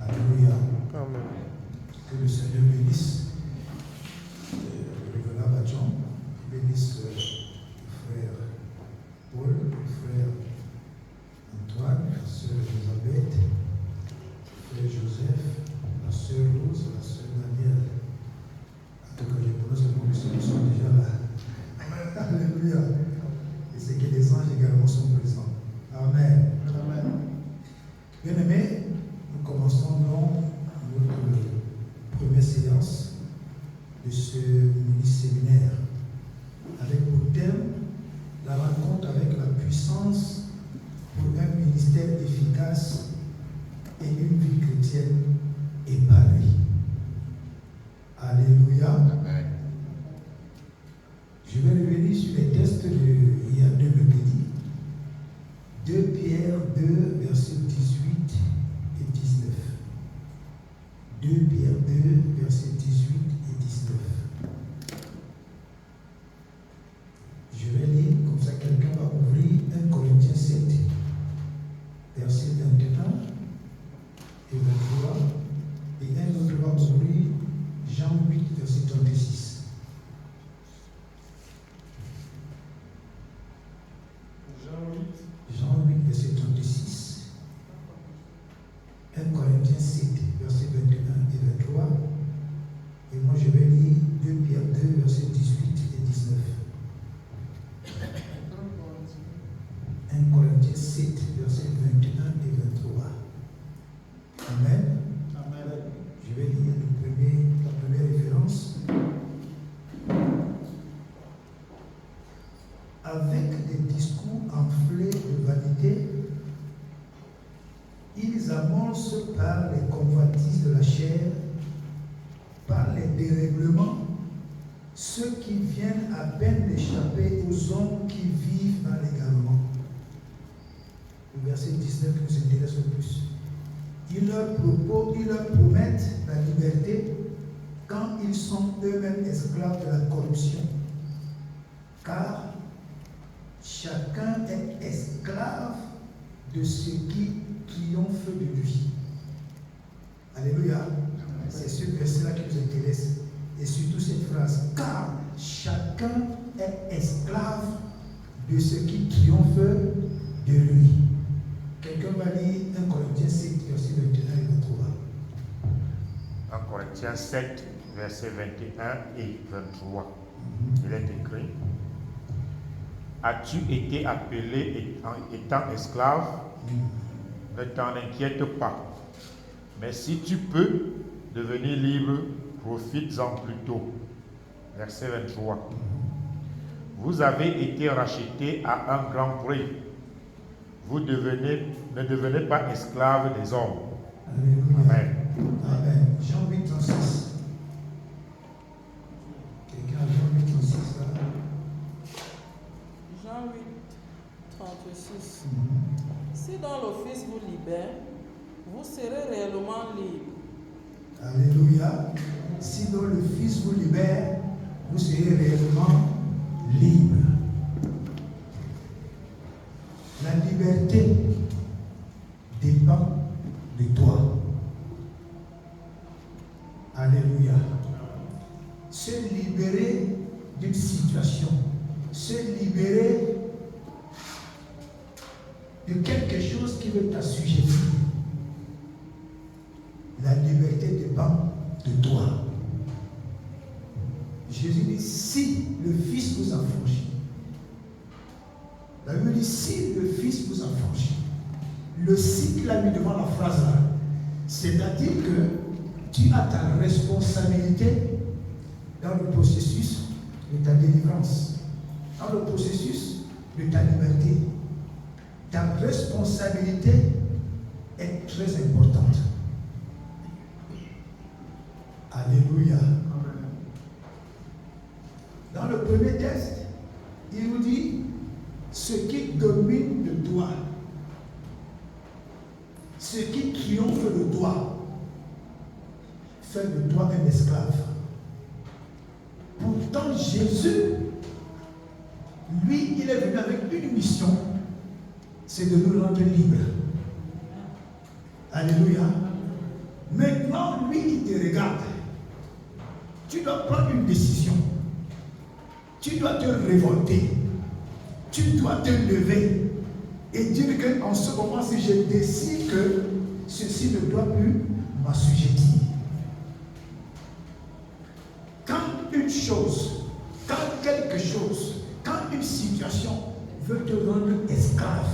Alléluia. Amen. Que le Seigneur bénisse le révérend John, bénisse le frère Paul, le frère Antoine, la sœur Elisabeth, le frère Joseph, la sœur Rose, la sœur Danielle. En tout cas, je prononce le nom de ceux qui sont déjà là. Alléluia. Et c'est que les anges également sont présents. Amen. Amen. Bien-aimés, nous commençons donc notre première séance de ce mini-séminaire avec pour thème la rencontre avec la puissance pour un ministère efficace et une vie chrétienne épanouie. Alléluia. Amen. Je vais revenir sur les textes d'il y a 2 mercredis. 2 Pierre 2, versets 18 et 19. 2 Pierre 2, versets 18 et 19. Je vais lire, comme ça quelqu'un va ouvrir 1 Corinthiens 7, versets 21 et 23. Et un autre va ouvrir Jean 8, verset 36. Jean 8, verset 36. 1 Corinthiens 7, verset 21 et 23. Et moi je vais lire 2 Pierre 2, verset 18 et 19. 1 Corinthiens 7, verset 21 et 23. Amen. Amen. Je vais lire la première référence. Avec des discours enflés de vanité, ils amorcent par les convoitises de la chair, par les dérèglements, ceux qui viennent à peine d'échapper aux hommes qui vivent dans l'égarement. Le verset 19 nous intéresse le plus. Ils leur promettent la liberté quand ils sont eux-mêmes esclaves de la corruption. Car chacun est esclave de ce qui triomphe de lui. Alléluia. C'est ce verset-là qui nous intéresse. Et surtout cette phrase. Car chacun est esclave de ce qui triomphe de lui. Quelqu'un va lire 1 Corinthiens 7, verset 21 et 23. 1 Corinthiens 7, verset 21 et 23. Il est écrit: As-tu été appelé étant esclave? Ne t'en inquiète pas. Mais si tu peux devenir libre, profites-en plutôt. Verset 23. Vous avez été rachetés à un grand prix. Vous ne devenez pas esclaves des hommes. Alléluia. Amen. Amen. Jean 8, 36. Quelqu'un a Jean 8, 36 là? Jean 8, 36. Si dans l'office vous libère, vous serez réellement libre. Alléluia. Si dans le Fils vous libère, vous serez réellement libre. La liberté dépend de toi. Alléluia. Se libérer d'une situation, se libérer de quelque chose qui veut t'assujettir. La liberté dépend de toi. Jésus dit, si le Fils vous affranchit. La Bible dit, si le Fils vous affranchit. Le si qu'il a mis devant la phrase là, c'est-à-dire que tu as ta responsabilité dans le processus de ta délivrance, dans le processus de ta liberté. Ta responsabilité est très importante. Alléluia. Dans le premier texte, il nous dit ce qui domine de toi, ce qui triomphe de toi, fait de toi un esclave. Pourtant, Jésus, lui, il est venu avec une mission, c'est de nous rendre libres. Alléluia. Quand lui, il te regarde, tu dois prendre une décision. Tu dois te révolter. Tu dois te lever et dire qu'en ce moment, si je décide que ceci ne doit plus m'assujettir. Quand une chose, quand quelque chose, quand une situation veut te rendre esclave,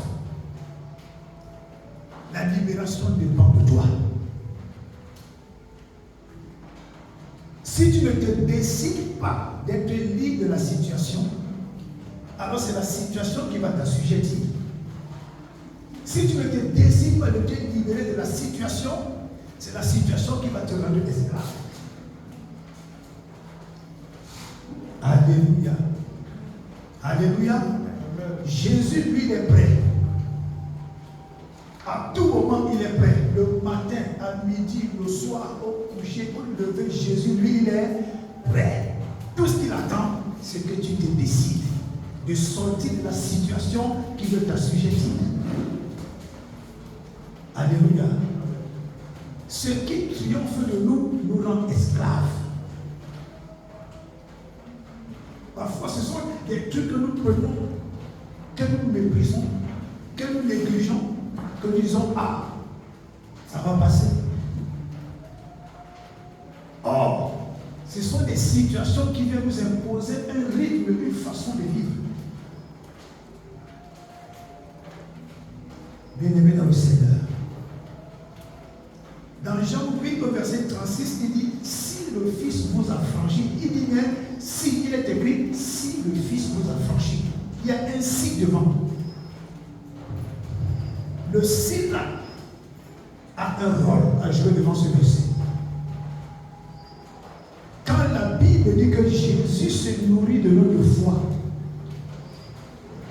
la libération dépend de toi. Si tu ne te décides pas d'être libre de la situation, alors c'est la situation qui va t'assujettir. Si tu ne te décides pas de te libérer de la situation, c'est la situation qui va te rendre esclave. Alléluia. Alléluia. Jésus, lui, il est prêt. À tout moment, il est prêt. Le matin, à midi, le soir, au coucher, au lever, Jésus, lui, il est prêt. Tout ce qu'il attend, c'est que tu te décides de sortir de la situation qui veut t'assujettir. Alléluia. Ce qui triomphe de nous, nous rend esclaves. Parfois, ce sont des trucs que nous prenons, que nous méprisons, que nous négligeons, que nous disons, ah, ça va passer. Or, ce sont des situations qui viennent nous imposer un rythme, une façon de vivre. Bien-aimés dans le Seigneur. Dans Jean 8, au verset 36, il dit, si le Fils vous a franchi, il dit bien, si il est écrit, si le Fils vous a franchi. Il y a un si devant. Le si là a un rôle à jouer devant ce verset. Quand la Bible dit que Jésus se nourrit de notre foi,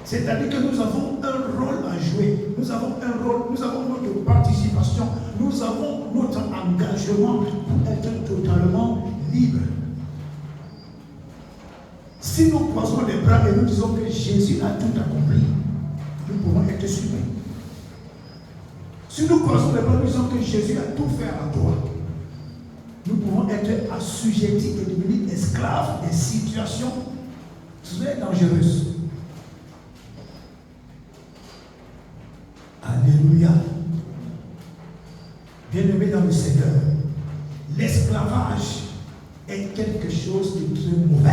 c'est-à-dire que nous avons un rôle à jouer, nous avons un rôle, nous avons notre participation, nous avons notre engagement pour être totalement libre. Si nous croisons les bras et nous disons que Jésus a tout accompli, nous pouvons être surpris. Si nous croisons les bras et nous disons que Jésus a tout fait à toi, nous pouvons être assujettis et devenir esclaves des situations très dangereuses. Alléluia. Bien-aimés dans le Seigneur, l'esclavage est quelque chose de très mauvais.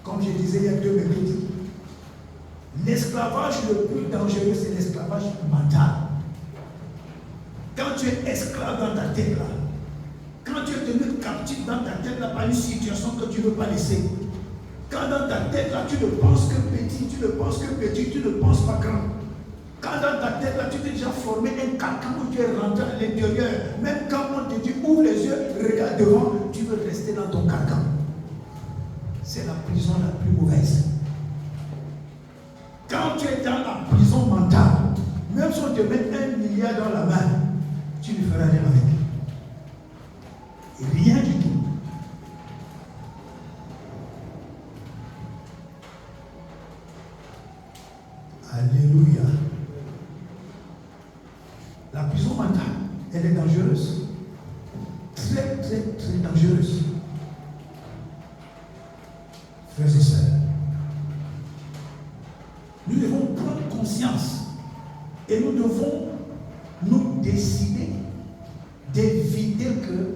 Comme je disais il y a 2 mercredis, l'esclavage le plus dangereux, c'est l'esclavage mental. Quand tu es esclave dans ta tête là, quand tu es tenu captif dans ta tête là par une situation que tu ne veux pas laisser, quand dans ta tête là tu ne penses que petit, tu ne penses que petit, tu ne penses pas grand. Quand dans ta tête là tu t'es déjà formé un carcan où tu es rentré à l'intérieur, même quand on te dit ouvre les yeux, regarde devant, tu veux rester dans ton carcan. C'est la prison la plus mauvaise. Quand tu es dans la prison mentale, même si on te met 1 milliard dans la main, tu ne feras rien avec. Et rien du tout. Alléluia. La prison mentale, elle est dangereuse. Très, très, très dangereuse. Frères et sœurs, nous devons prendre conscience et nous devons nous décider d'éviter que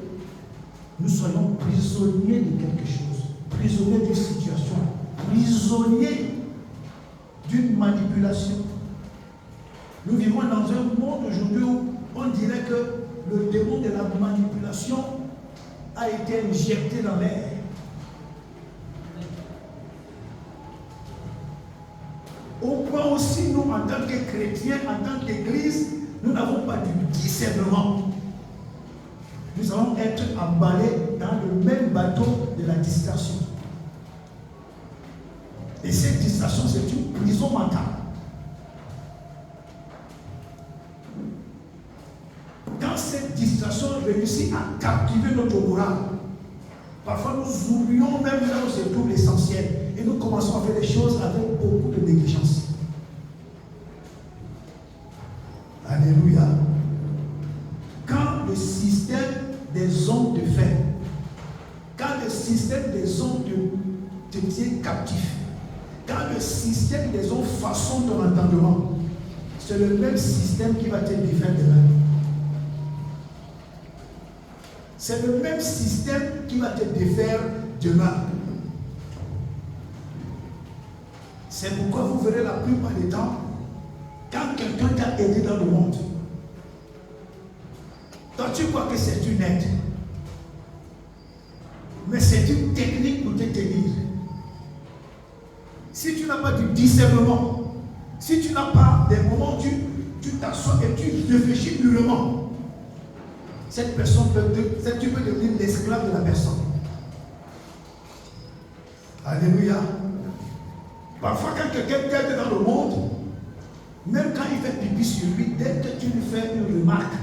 nous soyons prisonniers de quelque chose, prisonniers d'une situation, prisonniers d'une manipulation. Nous vivons dans un monde aujourd'hui où on dirait que le démon de la manipulation a été injecté dans l'air. Au point aussi, nous, en tant que chrétiens, en tant qu'Église, nous n'avons pas du discernement. Nous allons être emballés dans le même bateau de la distraction. Et cette distraction, c'est une prison mentale. Quand cette distraction réussit à captiver notre morale, parfois nous oublions même là où se trouve l'essentiel. Et nous commençons à faire des choses avec beaucoup de négligence. Alléluia. Quand le système des hommes te fait, quand le système des hommes te tient captif, quand le système des hommes façonne ton entendement, c'est le même système qui va te défaire demain. C'est le même système qui va te défaire demain. C'est pourquoi vous verrez la plupart des temps, quand quelqu'un t'a aidé dans le monde, toi tu crois que c'est une aide, mais c'est une technique pour te tenir. Si tu n'as pas du discernement, si tu n'as pas des moments où tu t'assois et tu réfléchis mûrement, cette personne tu peux devenir l'esclave de la personne. Alléluia. Parfois quand quelqu'un t'aide dans le monde, même quand il fait pipi sur lui, dès que tu lui fais une remarque,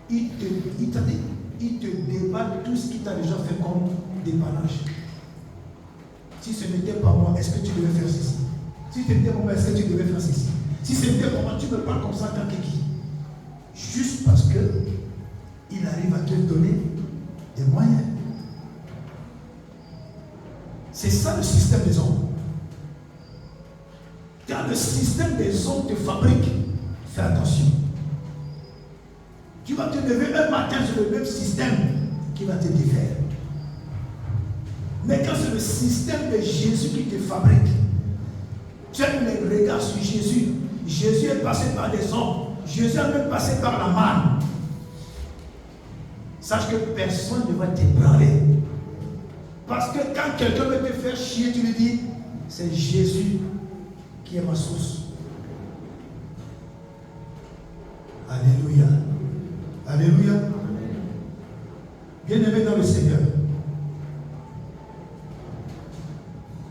il te déballe tout ce qu'il t'a déjà fait comme dépannage. Si ce n'était pas moi, est-ce que tu devais faire ceci? Si ce n'était pas moi, est-ce que tu devais faire ceci? Si ce n'était pas moi, tu me parles comme ça en tant que qui? Juste parce que il arrive à te donner des moyens. C'est ça le système des hommes. Quand le système des hommes te fabrique, fais attention. Tu vas te lever un matin sur le même système qui va te défaire. Mais quand c'est le système de Jésus qui te fabrique, tu as les regards sur Jésus. Jésus est passé par des hommes. Jésus est même passé par la manne. Sache que personne ne va t'ébranler. Parce que quand quelqu'un veut te faire chier, tu lui dis, c'est Jésus qui est ma source. Alléluia. Alléluia. Bien-aimé dans le Seigneur,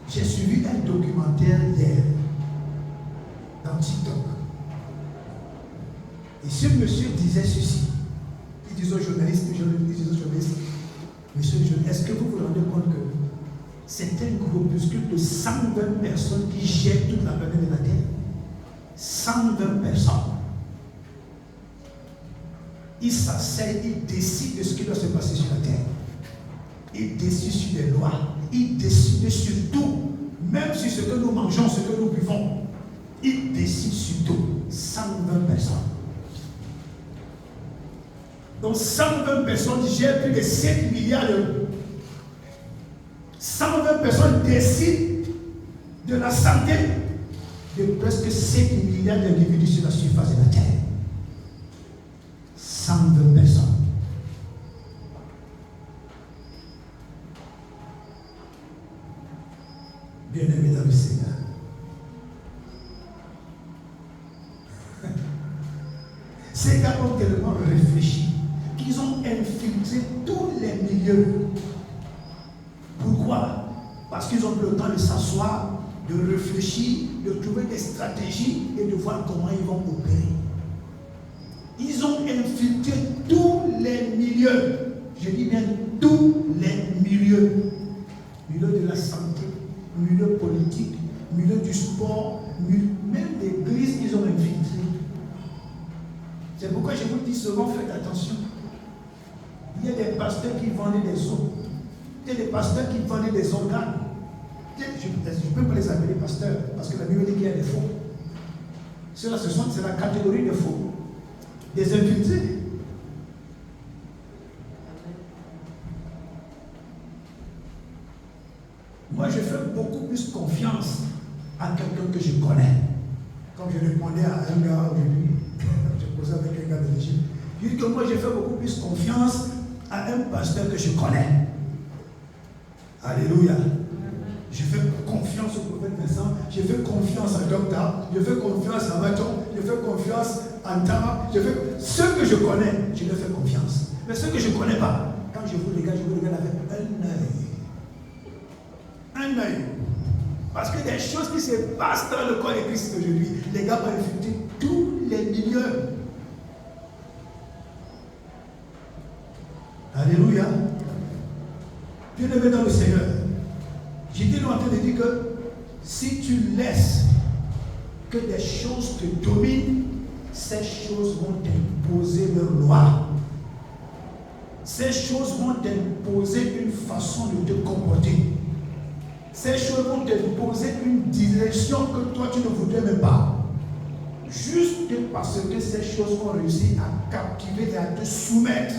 j'ai suivi un documentaire hier dans TikTok. Et ce monsieur disait ceci. Il disait aux journalistes, monsieur, est-ce que vous vous rendez compte que c'est un groupuscule de 120 personnes qui gèrent toute la planète de la Terre? 120 personnes. Ils s'asseyent, ils décident de ce qui doit se passer sur la Terre. Ils décident sur les lois. Ils décident sur tout. Même sur ce que nous mangeons, ce que nous buvons. Ils décident sur tout. 120 personnes. Donc 120 personnes gèrent plus de 7 milliards d'euros. 120 personnes décident de la santé de presque 7 milliards d'individus sur la surface de la Terre. 120 personnes. Bien-aimés dans le Seigneur. Ces gars ont tellement réfléchi qu'ils ont infiltré tous les milieux. Pourquoi? Parce qu'ils ont le temps de s'asseoir, de réfléchir, de trouver des stratégies et de voir comment ils vont opérer. Ils ont infiltré tous les milieux. Je dis bien tous les milieux. Milieu de la santé, milieu politique, milieu du sport, même l'église, ils ont infiltré. C'est pourquoi je vous dis souvent, faites attention. Il y a des pasteurs qui vendaient des os. Il y a des pasteurs qui vendaient des organes. Je ne peux pas les appeler pasteurs, parce que la Bible dit qu'il y a des faux. Ceux-là, c'est la catégorie des faux. Des infiltrés. Moi, je fais beaucoup plus confiance à quelqu'un que je connais. Comme je répondais à un gars aujourd'hui, je causais avec un gars de l'Égypte. Je dis que moi, je fais beaucoup plus confiance à un pasteur que je connais. Alléluia. Je fais confiance au prophète Vincent, je fais confiance à Docteur, je fais confiance à Maton, je fais confiance à Ntama, ceux que je connais, je leur fais confiance. Mais ceux que je ne connais pas, quand je vous regarde avec un œil. Parce que des choses qui se passent dans le corps de Christ aujourd'hui, les gars vont infiltrer tous les milieux. Alléluia. Bien-aimé dans le Seigneur. J'étais en train de dire que si tu laisses que des choses te dominent, ces choses vont t'imposer leurs lois. Ces choses vont t'imposer une façon de te comporter. Ces choses vont t'imposer une direction que toi tu ne voudrais même pas. Juste parce que ces choses ont réussi à captiver et à te soumettre.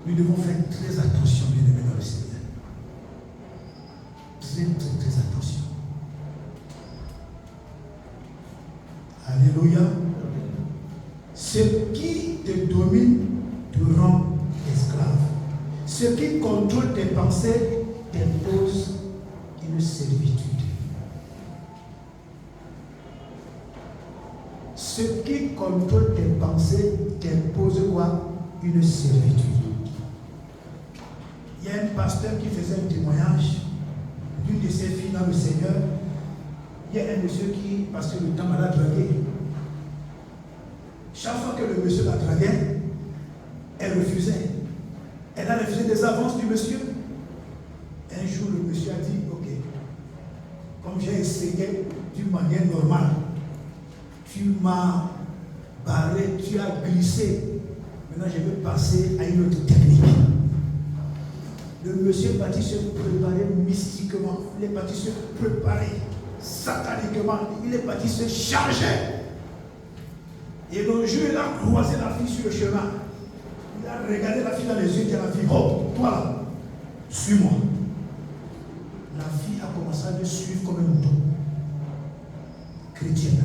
Nous devons faire très attention, bien-aimés dans le Seigneur. Très attention. Alléluia. Ce qui te domine te rend esclave. Ce qui contrôle tes pensées t'impose une servitude. Ce qui contrôle tes pensées t'impose quoi? Une servitude. Il y a un pasteur qui faisait un témoignage d'une de ses filles dans le Seigneur. Il y a un monsieur qui, parce que le temps l'a dragué. Chaque fois que le monsieur la draguait, elle refusait. Elle a refusé des avances du monsieur. Un jour, le monsieur a dit, ok, comme j'ai essayé d'une manière normale, tu m'as barré, tu as glissé. Maintenant, je vais passer à une autre technique. Le monsieur est parti se préparer mystiquement. Il est parti se préparer sataniquement. Il est parti se charger. Et le jour, il a croisé la fille sur le chemin. Il a regardé la fille dans les yeux et a dit, oh, toi là, suis-moi. La fille a commencé à le suivre comme un mouton. Chrétienne.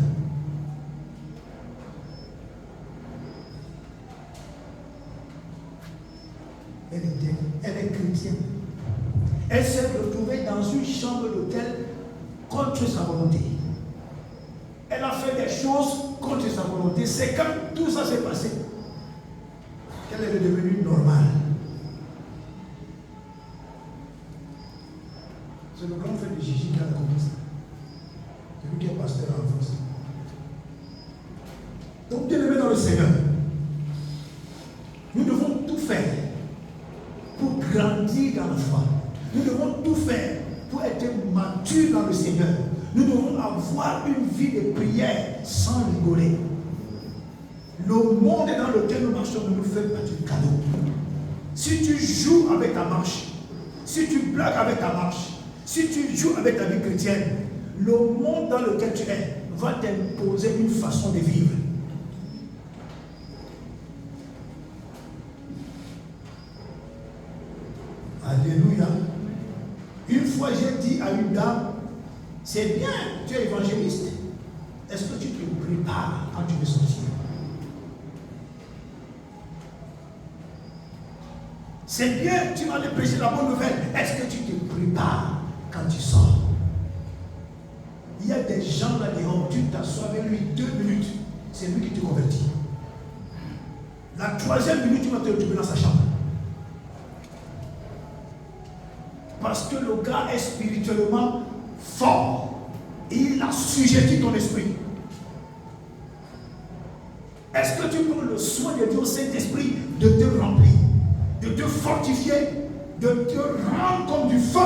Elle est chrétienne. Elle s'est retrouvée dans une chambre d'hôtel contre sa volonté. Elle a fait des choses contre sa volonté. C'est quand tout ça s'est passé qu'elle est devenue normale. C'est le grand frère de Gigi qui a raconté ça. C'est lui qui est pasteur en France. Donc, bien aimé dans le Seigneur, nous devons tout faire pour grandir dans la foi. Nous devons tout faire pour être matures dans le Seigneur. Nous devons avoir une vie de prière sans rigoler. Le monde dans lequel nous marchons ne nous fait pas du cadeau. Si tu joues avec ta marche, si tu blagues avec ta marche, si tu joues avec ta vie chrétienne, le monde dans lequel tu es va t'imposer une façon de vivre. Alléluia. Une fois, j'ai dit à une dame, c'est bien, tu es évangéliste. Est-ce que tu te prépares quand tu veux sortir? C'est bien, tu vas aller prêcher la bonne nouvelle. Est-ce que tu te prépares quand tu sors? Il y a des gens là dehors, tu t'assois avec lui 2 minutes, c'est lui qui te convertit. La 3e minute, tu vas te retrouver dans sa chambre. Parce que le gars est spirituellement fort. Et il a sujetti ton esprit. Est-ce que tu prends le soin de Dieu au Saint-Esprit de te remplir, de te fortifier, de te rendre comme du feu,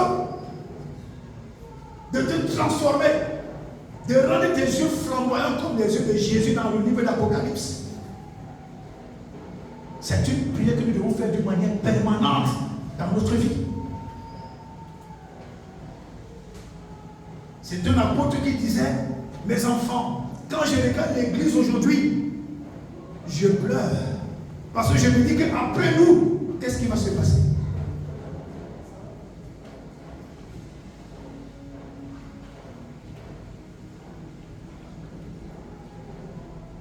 de te transformer, de rendre tes yeux flamboyants comme les yeux de Jésus dans le livre d'Apocalypse? C'est une prière que nous devons faire d'une manière permanente dans notre vie. C'est un apôtre qui disait, mes enfants, quand je regarde l'église aujourd'hui, je pleure. Parce que je me dis qu'après nous, qu'est-ce qui va se passer?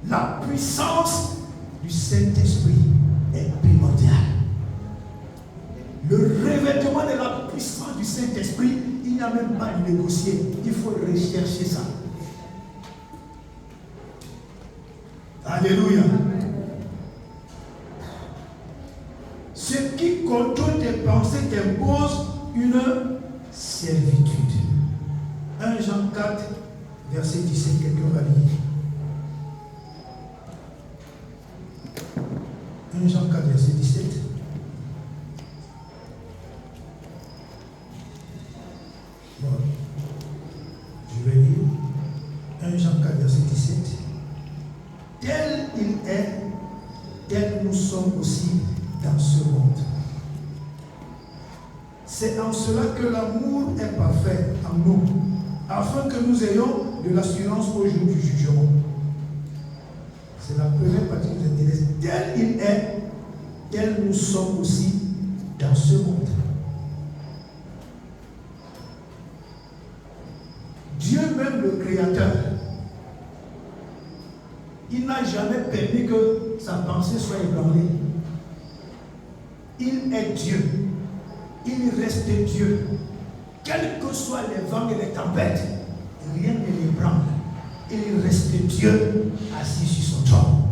La puissance du Saint-Esprit est primordiale. Le revêtement de la puissance du Saint-Esprit, il n'y a même pas à négocier. Il faut rechercher ça. Alléluia. Ce qui contrôle tes pensées t'impose une servitude. 1 Jean 4, verset 17, quelqu'un va lire. 1 Jean 4, verset 17. Bon. Je vais lire 1 Jean 4, verset 17. tel il est, tel nous sommes aussi dans ce monde. C'est en cela que l'amour est parfait en nous, afin que nous ayons de l'assurance au jour du jugement. C'est la première partie qui nous intéresse. Tel il est, tel nous sommes aussi dans ce monde. Dieu même le Créateur, il n'a jamais permis que sa pensée soit ébranlée. Il est Dieu. Il reste Dieu. Quels que soient les vents et les tempêtes, rien ne l'ébranle. Il reste Dieu assis sur son trône.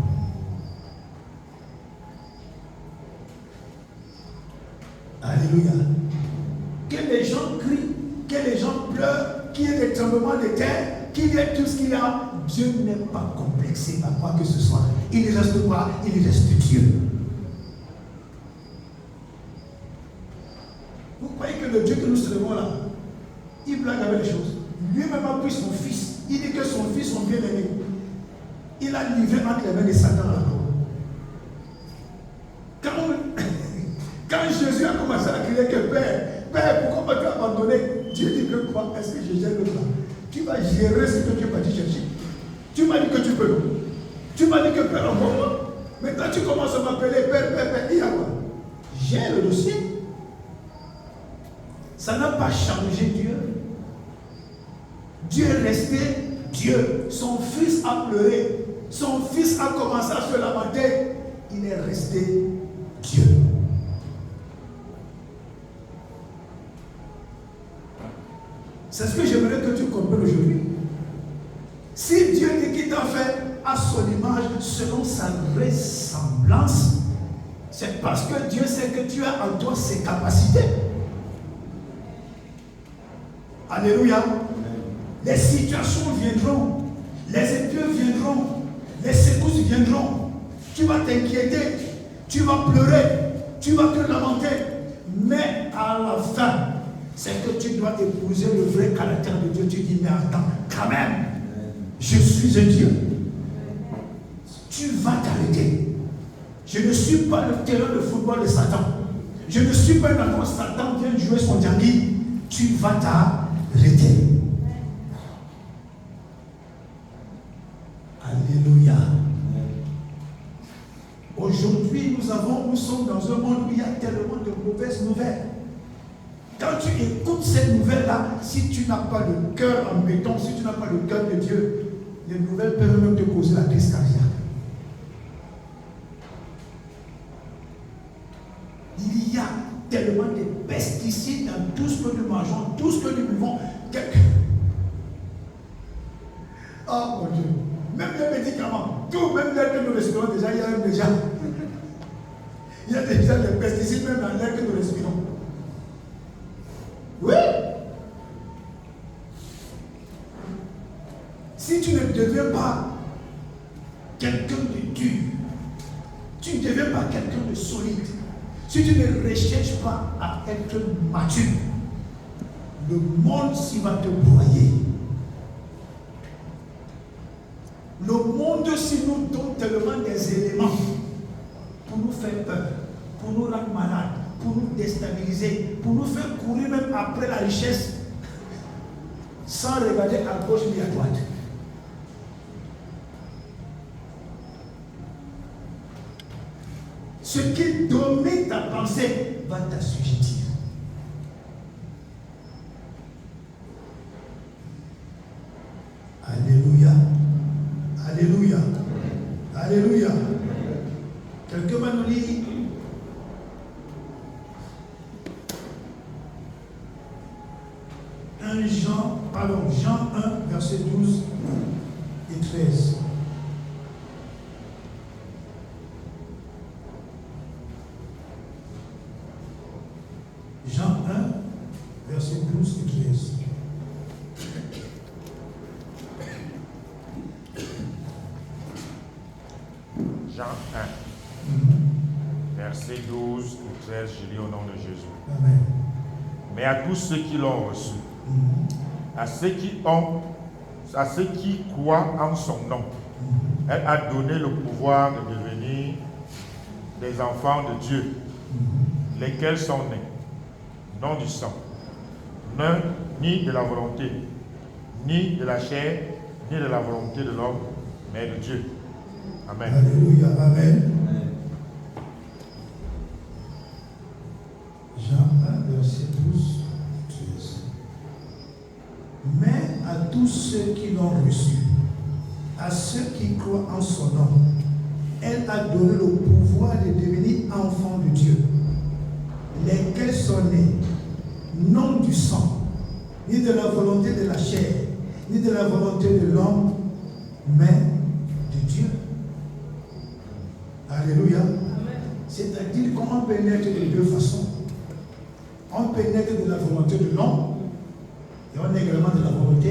Alléluia. Que les gens crient, que les gens pleurent, qu'il y ait des tremblements de terre, qu'il y ait tout ce qu'il y a. Dieu n'est pas complexé par quoi que ce soit. Il reste quoi? Il reste Dieu. Vous croyez que le Dieu que nous servons là, il blague avec les choses. Lui-même a pris son fils. Il dit que son fils, son bien-aimé, il a livré entre les mains de Satan là. Quand Jésus a commencé à crier que Père, pourquoi m'as-tu abandonné? Dieu dit que quoi? Est-ce que je gère le plan? Tu vas gérer ce que Dieu m'a dit chercher. Tu m'as dit que tu peux. Tu m'as dit que Père, encore moi. Maintenant tu commences à m'appeler Père, il y a quoi? Gère le dossier. Ça n'a pas changé Dieu. Dieu est resté Dieu. Son fils a pleuré. Son fils a commencé à se lamenter. Il est resté Dieu. C'est ce que j'aimerais que tu comprennes aujourd'hui. Si Dieu dit qu'il t'a fait à son image, selon sa ressemblance, c'est parce que Dieu sait que tu as en toi ses capacités. Alléluia. Les situations viendront, les épreuves viendront, les secousses viendront. Tu vas t'inquiéter, tu vas pleurer, tu vas te lamenter. Mais à la fin, c'est que tu dois épouser le vrai caractère de Dieu. Tu dis, mais attends, quand même, je suis un Dieu. Tu vas t'arrêter. Je ne suis pas le terrain de football de Satan. Je ne suis pas un enfant. Satan vient jouer son diable. Tu vas t'arrêter. Alléluia. Aujourd'hui, nous sommes dans un monde où il y a tellement de mauvaises nouvelles. Quand tu écoutes cette nouvelle-là, si tu n'as pas le cœur en béton, si tu n'as pas le cœur de Dieu, les nouvelles peuvent même te causer la crise cardiaque. Il y a tellement de pesticides dans tout ce que nous mangeons, tout ce que nous buvons. Oh mon Dieu. Même les médicaments, tout, même l'air que nous respirons déjà, il y a déjà des pesticides même dans l'air que nous respirons. Oui. Si tu ne deviens pas quelqu'un de dur, tu ne deviens pas quelqu'un de solide, si tu ne recherches pas à être mature, le monde s'y va te broyer. Le monde s'y nous donne tellement des éléments pour nous faire peur, pour nous rendre malades, pour nous déstabiliser, pour nous faire courir même après la richesse, sans regarder à gauche ni à droite. Ce qui domine ta pensée va t'assujettir. Alléluia. Alléluia. Alléluia. Quelqu'un va nous lire Jean 1, verset 12 et 13. Jean 1, verset 12 et 13. Jean 1, verset 12 ou 13, je lis au nom de Jésus. Amen. Mais à tous ceux qui l'ont reçu, à ceux qui croient en son nom, Elle a donné le pouvoir de devenir des enfants de Dieu, lesquels sont nés, non du sang, ni de la volonté, ni de la chair, ni de la volonté de l'homme, mais de Dieu. Amen. Alléluia, amen. Jean 1, verset 12, 13. Mais à tous ceux qui l'ont reçu, à ceux qui croient en son nom, elle a donné le pouvoir de devenir enfants de Dieu, lesquels sont nés, non du sang, ni de la volonté de la chair, ni de la volonté de l'homme, mais de Dieu. Alléluia. C'est-à-dire qu'on peut naître de deux façons. On peut naître de la volonté de l'homme et on est également de la volonté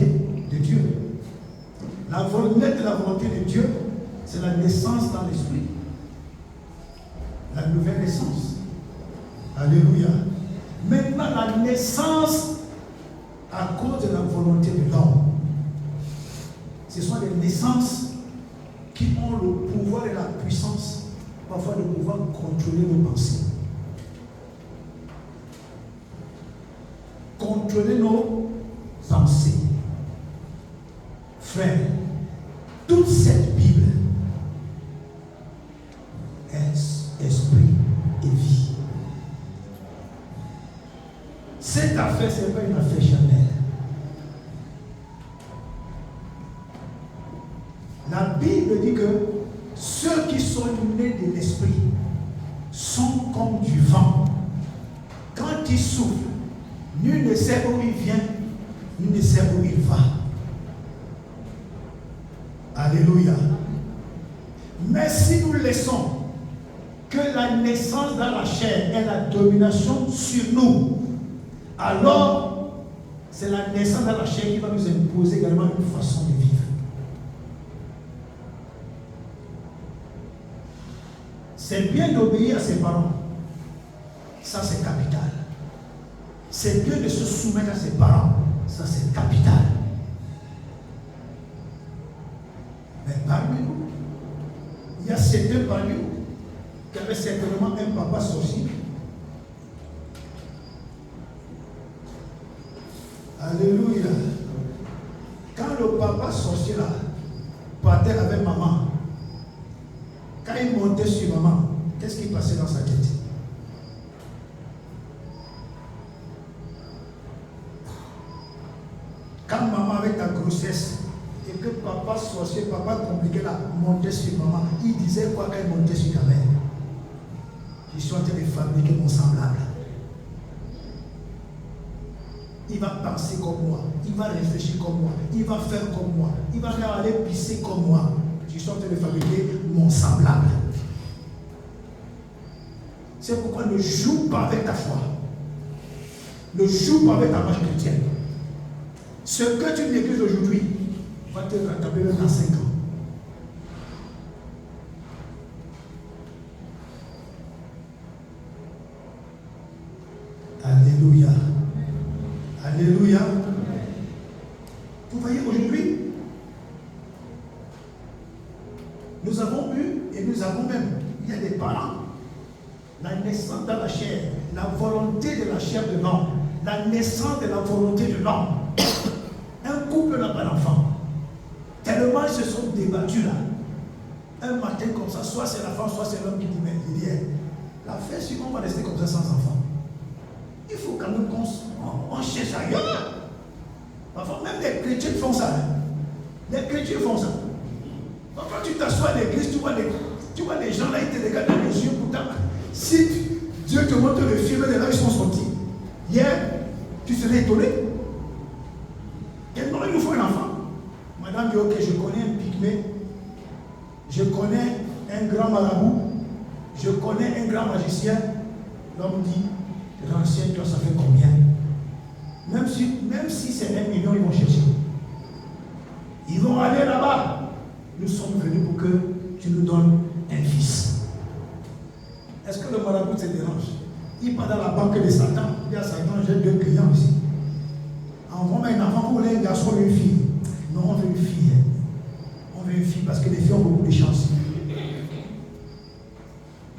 de Dieu. La volonté de la volonté de Dieu, c'est la naissance dans l'esprit. La nouvelle naissance. Alléluia. Maintenant, la naissance à cause de la volonté de l'homme. Ce sont les naissances qui ont le pouvoir et la puissance, parfois de pouvoir contrôler nos pensées. Contrôler nos pensées. Frère, toute cette Bible est esprit et vie. Cette affaire, ce n'est pas une affaire charnelle. La Bible dit que ceux qui sont nés de l'esprit sont comme du vent. Quand il souffle, nul ne sait où il vient, nul ne sait où il va. Alléluia. Mais si nous laissons que la naissance dans la chair ait la domination sur nous, alors c'est la naissance dans la chair qui va nous imposer également une façon de vivre. C'est bien d'obéir à ses parents. Ça, c'est capital. C'est bien de se soumettre à ses parents. Ça, c'est capital. Mais parmi nous, il y a certains parmi nous qui avaient certainement un papa sorcier. Alléluia. Quand le papa sorcier là partait avec maman, quand il montait sur maman, qu'est-ce qui passait dans sa tête? Quand maman avec ta grossesse et que papa sorcier, papa compliqué là, montait sur maman, il disait quoi quand il montait sur ta mère? Je suis en train de fabriquer mon semblable. Il va penser comme moi, il va réfléchir comme moi, il va faire comme moi, il va aller pisser comme moi. Je suis en train de fabriquer mon semblable. C'est pourquoi ne joue pas avec ta foi. Ne joue pas avec ta marche chrétienne. Ce que tu négliges aujourd'hui va te rattraper même dans 5 ans. Alléluia. Alléluia. Vous voyez, aujourd'hui, nous avons eu et nous avons même, il y a des parents, la naissance dans la chair, la volonté de la chair de l'homme, la naissance de la volonté de l'homme. Un couple n'a pas d'enfant. Tellement ils se sont débattus là. Un matin comme ça, soit c'est la femme, soit c'est l'homme qui dit, mais il dit, l'affaire, si on va rester comme ça sans enfant, il faut quand même qu'on cherche ailleurs. Parfois, même les chrétiens font ça. Les chrétiens font ça. Parfois, tu t'assois à l'église, tu vois les gens là, ils te regardent dans les yeux pour ta main. Si Dieu te montre le film de là, ils sont sortis. Hier, tu serais étonné. Et non, il nous faut un enfant. Madame dit, ok, je connais un pygmée, je connais un grand marabout, je connais un grand magicien. L'homme dit, renseigne-toi, ça fait combien? Même si c'est 1 million, ils vont chercher. Ils vont aller là-bas. Nous sommes venus pour que tu nous donnes un fils. Est-ce que le marabout se dérange? Il part dans la banque de Satan. Il dit à Satan, j'ai 2 clients ici. Envoie-moi un enfant, vous voulez un garçon ou une fille? Non, on veut une fille. On veut une fille parce que les filles ont beaucoup de chance.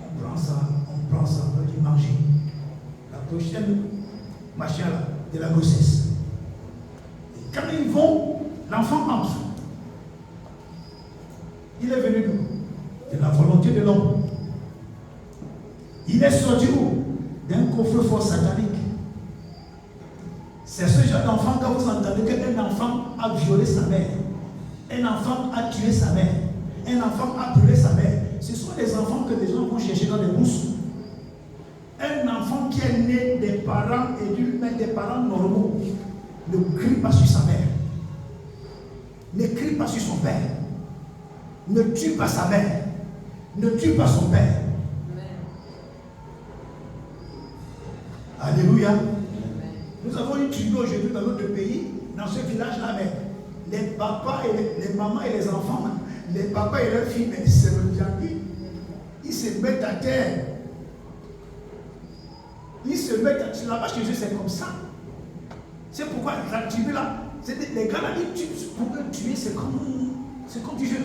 On prend ça, on va dire manger. La prochaine machin là, de la grossesse. Et quand ils vont, l'enfant entre. Il est venu d'où? De la volonté de l'homme. Il est sorti où? D'un coffre-fort satanique. C'est ce genre d'enfant quand vous entendez qu'un enfant a violé sa mère, un enfant a tué sa mère, un enfant a brûlé sa mère. Ce sont des enfants que les gens vont chercher dans les bourses. Un enfant qui est né des parents éduques, mais des parents normaux, ne crie pas sur sa mère, ne crie pas sur son père, ne tue pas sa mère, ne tue pas son père. Alléluia. Nous avons une tribu aujourd'hui dans notre pays, dans ce village-là même. Les papas et les mamans et les enfants, les papas et leurs filles, mais c'est le diable. Ils se mettent à terre. Ils se mettent à terre. Là-bas chez eux, c'est comme ça. C'est pourquoi la tribu là, les gars là, ils tuent. Pour eux, tuer, c'est comme du jeu.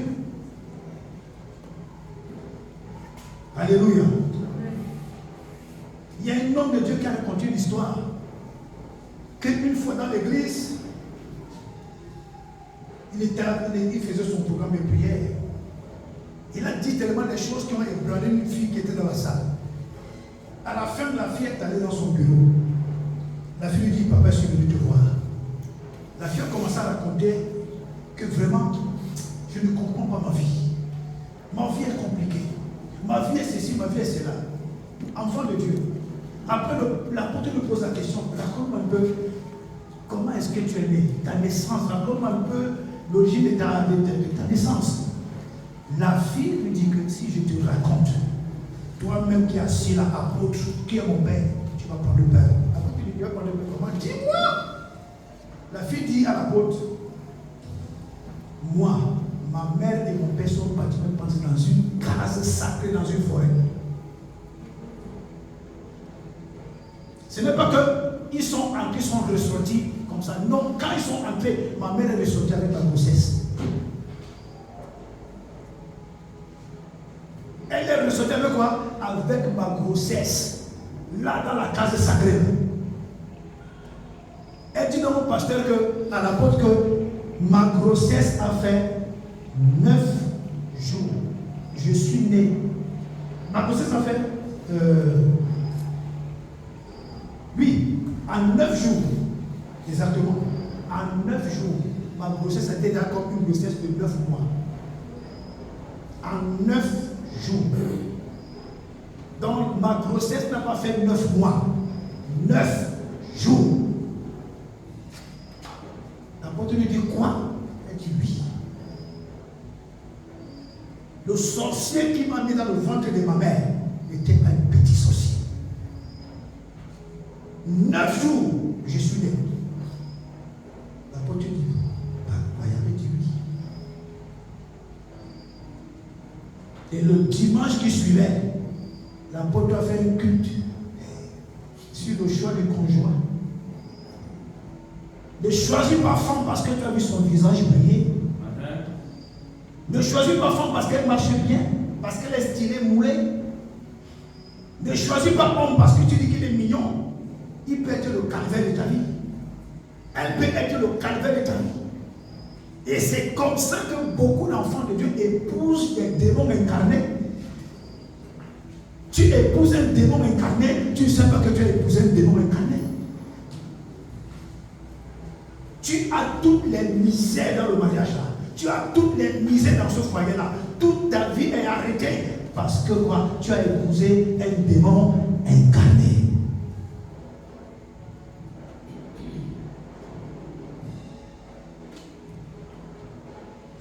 Alléluia. Il y a un homme de Dieu qui a raconté une histoire. Qu'une fois dans l'église, il faisait son programme de prière. Il a dit tellement de choses qui ont ébranlé une fille qui était dans la salle. À la fin, la fille est allée dans son bureau. La fille lui dit, papa, je suis venu te voir. La fille a commencé à raconter que vraiment, je ne comprends pas ma vie. Ma vie est compliquée. Ma vie est ceci, ma vie est cela. Enfant de Dieu. Après, l'apôtre lui pose la question, raconte-moi un peu comment est-ce que tu es né, ta naissance, raconte-moi un peu l'origine de ta naissance. La fille lui dit que si je te raconte, toi-même qui es assis là, apôtre, qui est mon père, tu vas prendre peur. L'apôtre lui dit, tu vas prendre peur comment? Dis-moi. La fille dit à l'apôtre, moi, ma mère et mon père sont partis me penser dans une case sacrée, dans une forêt. Ce n'est pas qu'ils sont entrés, ils sont ressortis comme ça. Non, quand ils sont entrés, ma mère est ressortie avec la grossesse. Elle est ressortie avec quoi? Avec ma grossesse. Là, dans la case sacrée. Elle dit dans mon pasteur à l'apôtre que ma grossesse a fait 9 jours. Je suis né. Ma grossesse a fait oui, en 9 jours, exactement, en 9 jours, ma grossesse a été là comme une grossesse de 9 mois. En 9 jours. Donc, ma grossesse n'a pas fait 9 mois. 9 jours. L'apôtre lui dit quoi? Elle dit oui. Le sorcier qui m'a mis dans le ventre de ma mère n'était pas un petit sorcier. 9 jours, je suis né. L'apôtre dit, avait dit oui. Et le dimanche qui suivait, l'apôtre a fait un culte sur le choix du conjoint. Ne choisis pas femme parce que tu as vu son visage briller. Ne choisis pas femme parce qu'elle marche bien, parce qu'elle est stylée, moulée. Ne choisis pas homme parce que tu dis qu'il est mignon. Il peut être le calvaire de ta vie. Elle peut être le calvaire de ta vie. Et c'est comme ça que beaucoup d'enfants de Dieu épousent des démons incarnés. Tu épouses un démon incarné, tu ne sais pas que tu as épousé un démon incarné. Tu as toutes les misères dans le mariage là. Tu as toutes les misères dans ce foyer là. Toute ta vie est arrêtée parce que quoi? Tu as épousé un démon incarné.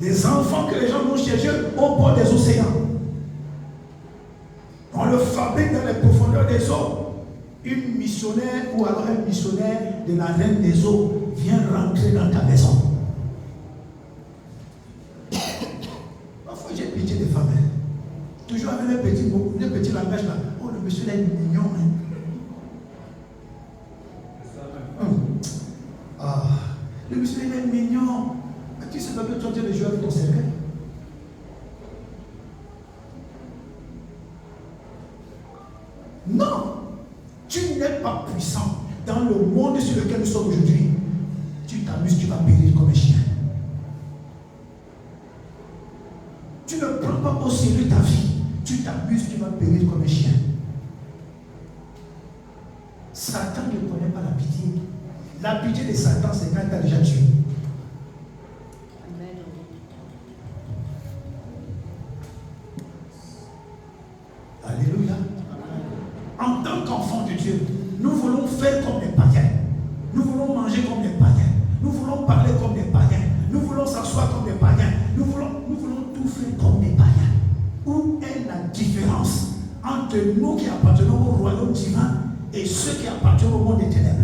Les enfants que les gens vont chercher au bord des océans. On le fabrique dans les profondeurs des eaux. Une missionnaire ou alors un missionnaire de la reine des eaux vient rentrer dans ta maison. Parfois j'ai pitié des femmes. Toujours avec un petit langage là. Oh, le monsieur là est mignon. Le monsieur là est mignon. Tu sais pas que tu es en train de jouer avec ton cercueil. dans le monde sur lequel nous sommes aujourd'hui, tu t'amuses, tu vas périr comme un chien. Tu ne prends pas au sérieux ta vie. Tu t'amuses, tu vas périr comme un chien. Satan ne connaît pas la pitié. La pitié de Satan, c'est quand il t'a déjà tué. Amen. Alléluia. En tant qu'enfant de Dieu, nous voulons faire comme les païens. Nous voulons manger comme les païens. Nous voulons parler comme les païens. Nous voulons s'asseoir comme les païens. Nous voulons tout faire comme les païens. Où est la différence entre nous qui appartenons au royaume divin et ceux qui appartiennent au monde des ténèbres?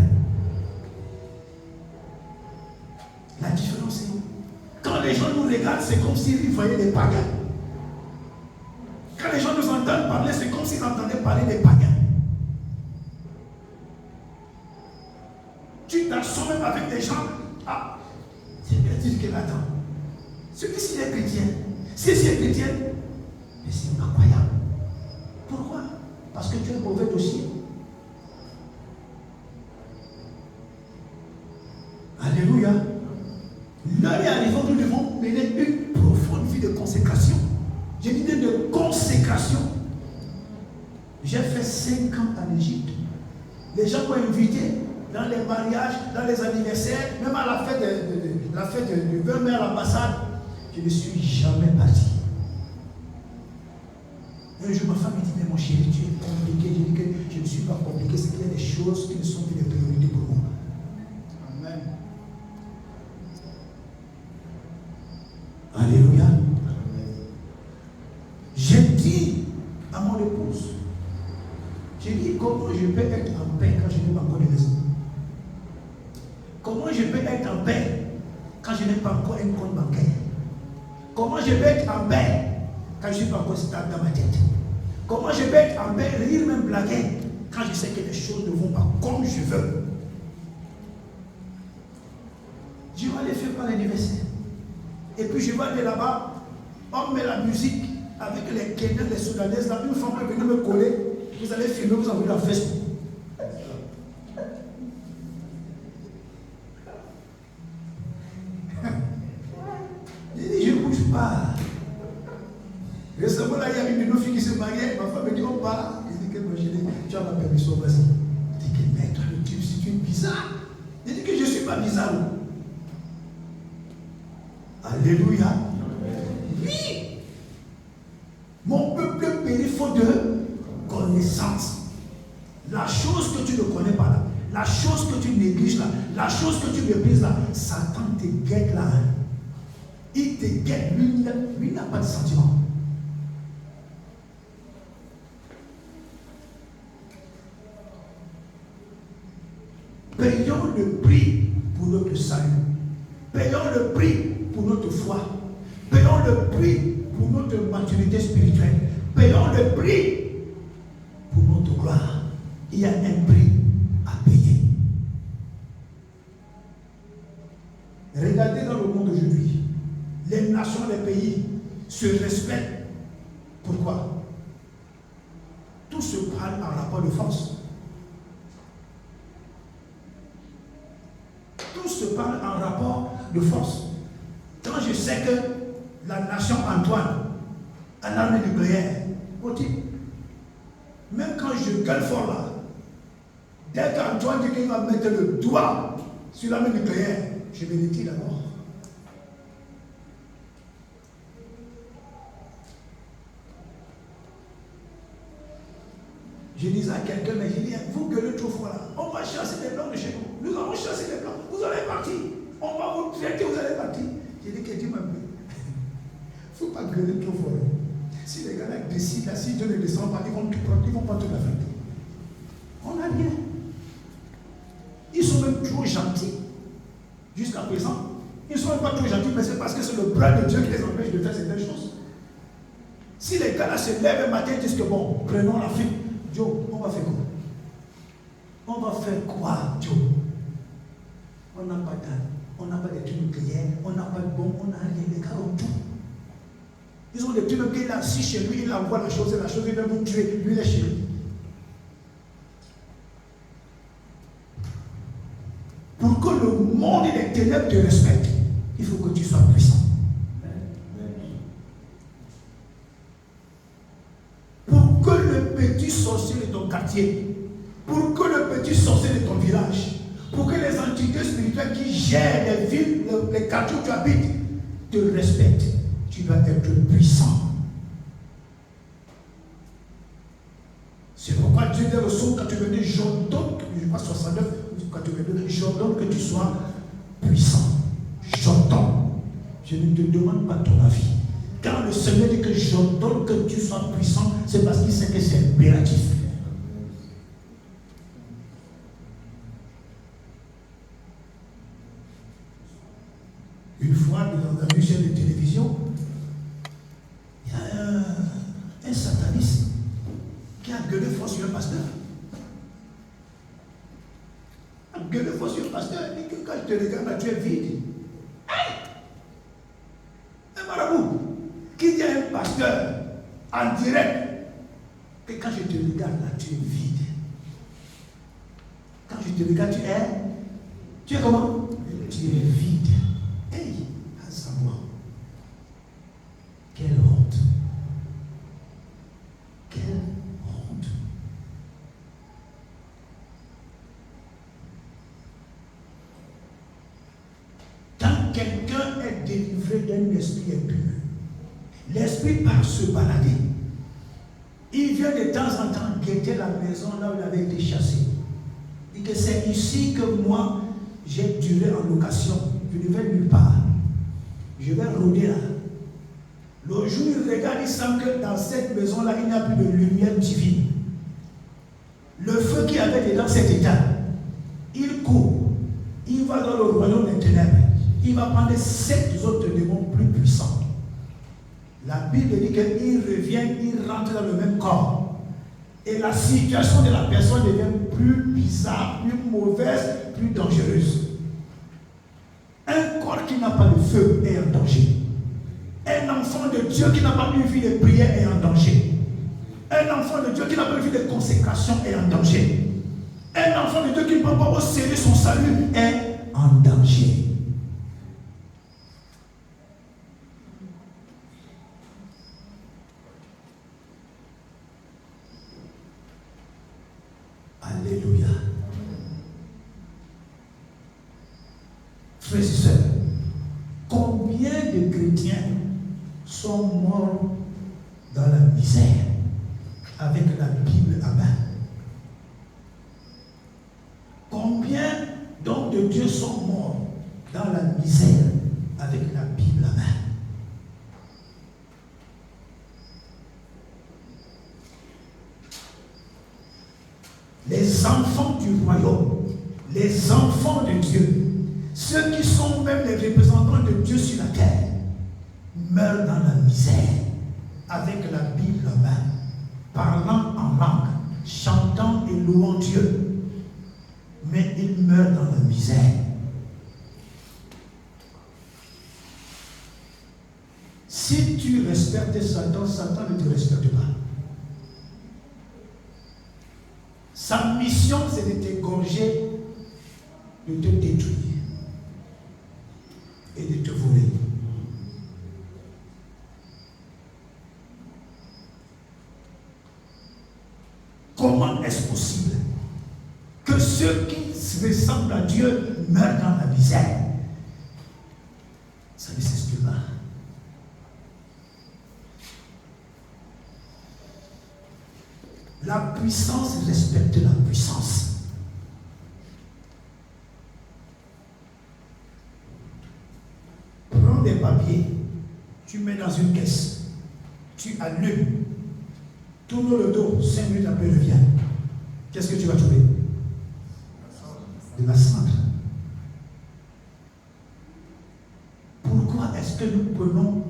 La différence est où? Quand les gens nous regardent, c'est comme s'ils voyaient les païens. Quand les gens nous entendent parler, c'est comme s'ils entendaient parler des païens. Tu t'assois même avec des gens. Ah, c'est bien dire que attends, celui-ci est chrétien. Si c'est chrétien, mais c'est incroyable. Pourquoi? Parce que tu as un mauvais dossier. Alléluia. L'heure est arrivée où nous devons mener une profonde vie de consécration. J'ai dit de consécration. J'ai fait 5 ans en Égypte. Les gens m'ont invité dans les mariages, dans les anniversaires, même à la fête du 20 mai à l'ambassade. Je ne suis jamais parti. Un jour, ma femme me dit, mais mon chéri, tu es compliqué. Je dis que je ne suis pas compliqué, c'est qu'il y a des choses qui ne sont plus des priorités pour moi. Amen. Alléluia. J'ai dit à mon épouse, j'ai dit, comment je peux être en paix quand je n'ai pas encore de maison? Comment je peux être en paix quand je n'ai pas encore un compte bancaire? Comment je peux être en paix quand je ne suis pas encore stable dans ma tête? Comment je peux être en paix, rire, même blaguer, quand je sais que les choses ne vont pas comme je veux? Je vais aller faire par l'anniversaire. Et puis je vais aller là-bas, on met la musique avec les Kenyans, les Soudanaises. Là, une femme est venue me coller. Vous allez filmer, vous envoyez dans Facebook. J'ai dit, je ne bouge pas. Récemment, là, il y a une de nos filles qui se mariait. Ma femme me dit, on part. Je dis que moi, j'ai dit, tu as ma permission, vas-y. Je dis que, mais toi, tu es bizarre. Je dis que je ne suis pas bizarre. Alléluia. Oui. Mon peuple périt faute de connaissance. La chose que tu ne connais pas là, la chose que tu négliges là, la chose que tu méprises là, Satan te guette là. Il te guette, lui n'a pas de sentiment. Payons le prix pour notre salut. Payons le prix pour notre foi. Payons le prix pour notre maturité spirituelle. Payons le prix pour notre gloire. Il y a un prix à payer. Regardez dans le monde aujourd'hui, les nations, les pays se respectent. Pourquoi? Tout se parle en rapport de force. Tout se parle en rapport de force. Quand je sais que la nation Antoine a l'arme nucléaire, même quand je gueule fort là, dès qu'Antoine dit qu'il va mettre le doigt sur l'arme nucléaire, je vais le dire d'abord. Je disais à quelqu'un, mais je dis, vous gueulez trop fort là, on va chasser les blancs de chez nous. Nous allons chasser les blancs, vous allez partir. On va vous traiter, vous allez partir. J'ai dit que Dieu m'a dit, il ne faut pas gueuler trop fort. Si les gars décident, si Dieu ne descend pas, ils vont tout prendre, ils vont pas tout la vérité. On n'a rien. Ils sont même trop gentils. Jusqu'à présent, ils ne sont même pas trop gentils, mais c'est parce que c'est le bras de Dieu qui les empêche de faire certaines choses. Si les gars là se lèvent un matin et disent que bon, prenons la fuite, Dieu, on va faire quoi? On va faire quoi, Dieu? On n'a pas d'armes, on n'a pas de trucs nucléaires, on n'a pas de bombes, on n'a rien, les gars ont tout. Ils ont des trucs même qu'il est assis chez lui, il envoie la chose et la chose il va vous tuer, lui il est chez lui. ténèbres te respectent, il faut que tu sois puissant. Pour que le petit sorcier de ton quartier, pour que le petit sorcier de ton village, pour que les entités spirituelles qui gèrent les villes, les quartiers où tu habites, te respectent, tu dois être puissant. C'est pourquoi Dieu dit le psaume 82, j'ordonne, je crois 69, 82, j'ordonne que tu sois puissant. J'ordonne. Je ne te demande pas ton avis. Quand le Seigneur dit que j'ordonne que tu sois puissant, c'est parce qu'il sait que c'est impératif. Une fois, dans une chaîne de télévision, il y a un sataniste qui a gueulé fort sur un pasteur. A gueulé fort sur un pasteur, il dit que quand je te regarde, tu es vide. Hey! Un marabout qui dit à un pasteur en direct que quand je te regarde là, tu es vide. Quand je te regarde, tu es comment? Tu es vide. Hey, à savoir, quelle honte. Quelle honte. Quand quelqu'un est délivré d'un esprit impur, l'esprit part se balader. Il vient de temps en temps guetter la maison là où il avait été chassé. Et que c'est ici que moi, j'ai duré en location. Je ne vais nulle part. Je vais rôder là. Le jour où il regarde, il sent que dans cette maison-là, il n'y a plus de lumière divine. Le feu qui avait dedans cet état, il court. Il va dans le royaume des ténèbres. Il va prendre 7 autres démons plus puissants. La Bible dit qu'il revient, il rentre dans le même corps. Et la situation de la personne devient plus bizarre, plus mauvaise, plus dangereuse. Un corps qui n'a pas de feu est en danger. Un enfant de Dieu qui n'a pas eu vie de prière est en danger. Un enfant de Dieu qui n'a pas eu vie de consécration est en danger. Un enfant de Dieu qui ne peut pas au sérieux son salut est en danger. Alléluia. Frères et sœurs, combien de chrétiens sont morts dans la misère avec la Bible à main? Combien d'hommes de Dieu sont morts dans la misère avec la Bible à main? Les enfants du royaume, les enfants de Dieu, ceux qui sont même les représentants de Dieu sur la terre, meurent dans la misère avec la Bible à main, parlant en langue, chantant et louant Dieu. Mais ils meurent dans la misère. Si tu respectes Satan, Satan ne te respecte pas. Sa mission, c'est de t'égorger, de te détruire et de te voler. Comment est-ce possible que ceux qui ressemblent à Dieu meurent dans la misère? Ça ne s'explique pas. La puissance respecte la puissance. Prends des papiers, tu mets dans une caisse, tu allumes, tourne le dos, 5 minutes après reviens. Qu'est-ce que tu vas trouver? De la cendre. Pourquoi est-ce que nous prenons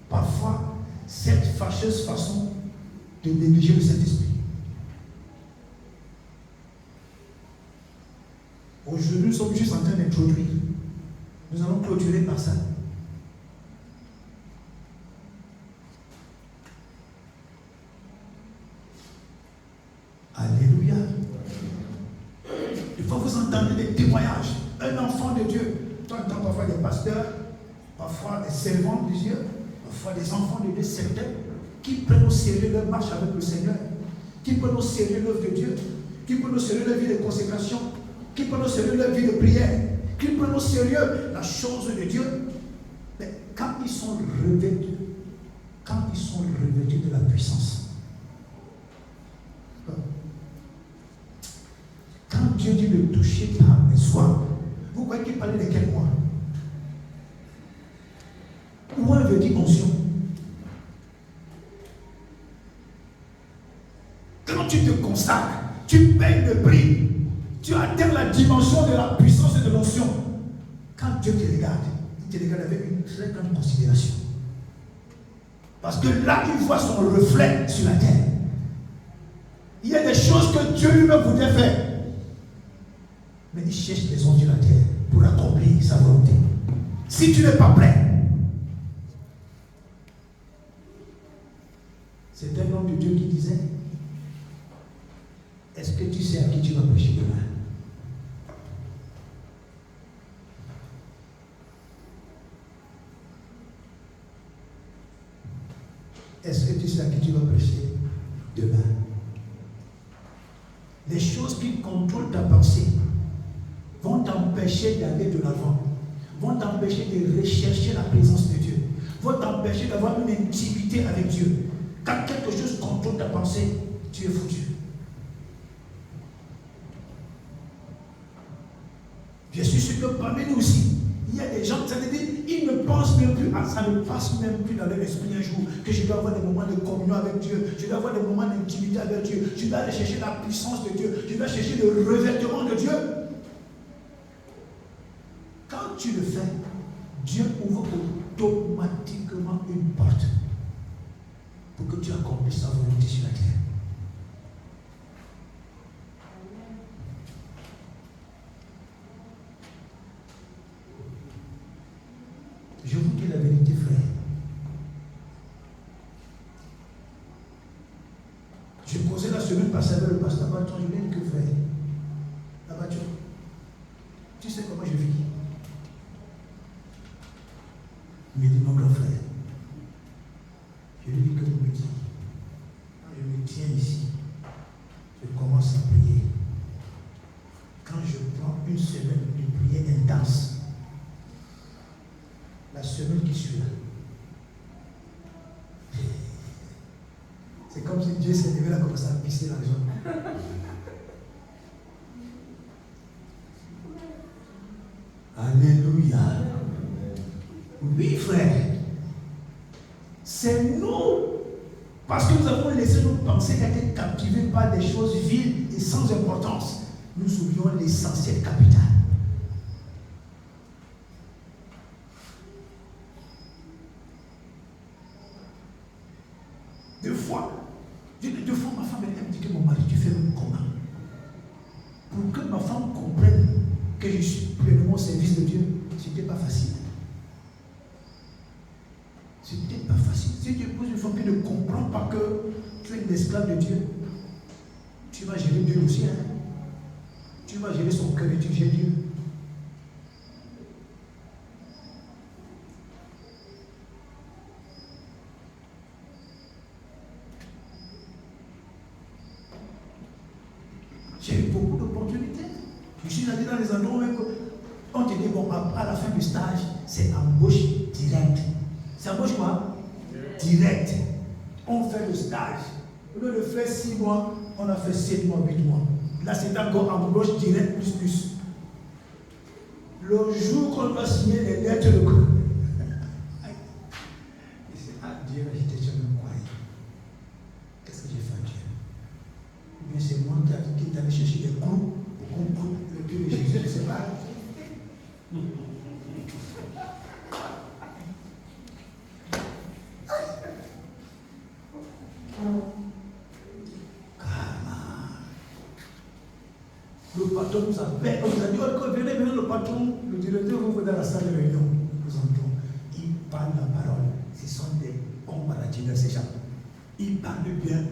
parfois cette fâcheuse façon de négliger le Saint-Esprit? Aujourd'hui, nous sommes juste en train d'introduire. Nous allons clôturer par ça. Alléluia. Il faut vous entendre des témoignages. Un enfant de Dieu Tu entends parfois des pasteurs, parfois des servants de Dieu, parfois des enfants de Dieu, certains, qui prennent au sérieux leur marche avec le Seigneur, qui prennent au sérieux l'œuvre de Dieu, qui prennent au sérieux leur vie de consécration, qui prennent au sérieux leur vie de prière, qui prennent au sérieux la chose de Dieu. Mais quand ils sont revêtus de la puissance, quand Dieu dit de toucher par mes soins, vous croyez qu'il parlait de quel mois? Où veut dire onction? Quand tu te consacres, tu payes le prix, tu atteins la dimension de la puissance et de l'onction. Quand Dieu te regarde, il te regarde avec une très grande considération. Parce que là, il voit son reflet sur la terre. Il y a des choses que Dieu lui-même voudrait faire. Mais il cherche les hommes sur la terre pour accomplir sa volonté. Si tu n'es pas prêt, c'est un homme de Dieu qui disait, est-ce que tu sais à qui tu vas prêcher demain? Est-ce que tu sais à qui tu vas prêcher demain? Les choses qui contrôlent ta pensée vont t'empêcher d'aller de l'avant, vont t'empêcher de rechercher la présence de Dieu, vont t'empêcher d'avoir une intimité avec Dieu. Quand quelque chose contrôle ta pensée, tu es foutu. Je suis sûr que parmi nous aussi, il y a des gens, ça veut dire, ils ne pensent même plus, ça ne passe même plus dans leur esprit un jour que je dois avoir des moments de communion avec Dieu, je dois avoir des moments d'intimité avec Dieu, je dois aller chercher la puissance de Dieu, je dois chercher le revêtement de Dieu. Quand tu le fais, Dieu ouvre automatiquement une porte pour que tu accomplisses sa volonté sur la terre. Je vous dis la vérité, frère. Je causais la semaine passée avec le pasteur Bachon, je lui ai dit que frère, Bachon, tu sais comment je vis? Il me dit, mon grand frère, je lui dis que vous me dites, quand je me tiens ici, je commence à prier. Quand je prends une semaine de prière intense, la semaine qui suit là, c'est comme si Dieu s'est levé là, commencé à pisser dans les gens. Alléluia. Oui, frère. C'est nous. Parce que nous avons laissé nos pensées être captivées par des choses viles et sans importance. Nous oublions l'essentiel capital. Deux fois, ma femme elle me dit que mon mari, tu fais comment? Pour que ma femme comprenne que je suis pleinement au service de Dieu, c'était pas facile. C'était pas facile. Si tu épouses une femme qui ne comprend pas que tu es une esclave de Dieu, tu vas gérer Dieu aussi. Hein? Tu vas gérer son cœur et tu gères Dieu. J'ai eu beaucoup d'opportunités. Je suis allé dans les endroits où on te dit, bon, à la fin du stage, c'est embauche directe. C'est embauche quoi? Direct. On fait le stage. Au lieu de faire 6 mois, on a fait 7 mois, 8 mois. Là, c'est encore embauche direct plus. Le jour qu'on doit signer les lettres de coup. Dieu, j'étais sur le coin. Qu'est-ce que j'ai fait à Dieu? Mais c'est moi qui est allé chercher des clous pour qu'on coupe le pied de Jésus, je ne sais pas. Le patron nous appelle, on nous a dit, venez, le patron, le directeur, vous venez dans la salle de réunion. Nous entrons. Ils parlent la parole. Ce sont des bons marathoniens, ces gens. Ils parlent bien.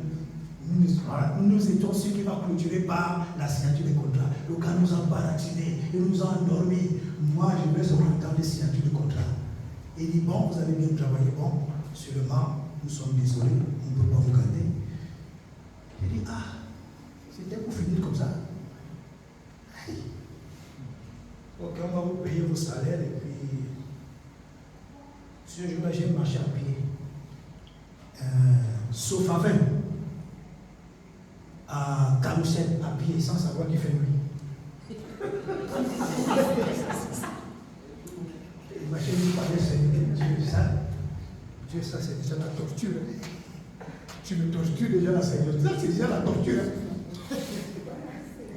Nous étions ceux qui vont clôturer par la signature des contrats. Le gars nous a baratinés, il nous a endormis. moi je vais seulement attendre les signatures de contrat. Il dit, bon, vous avez bien travaillé, bon, seulement, nous sommes désolés, on ne peut pas vous garder. Il dit, ah, c'était pour finir comme ça. Hey. Ok, on va vous payer vos salaires et puis, ce jour-là, j'ai marché à pied. Sauf à 20, à Carousel, à pied, sans savoir qu'il fait nuit. Ma chérie me parlait, Dieu, ça c'est déjà la torture. Tu me tortures déjà la Seigneur. Ça c'est déjà la torture.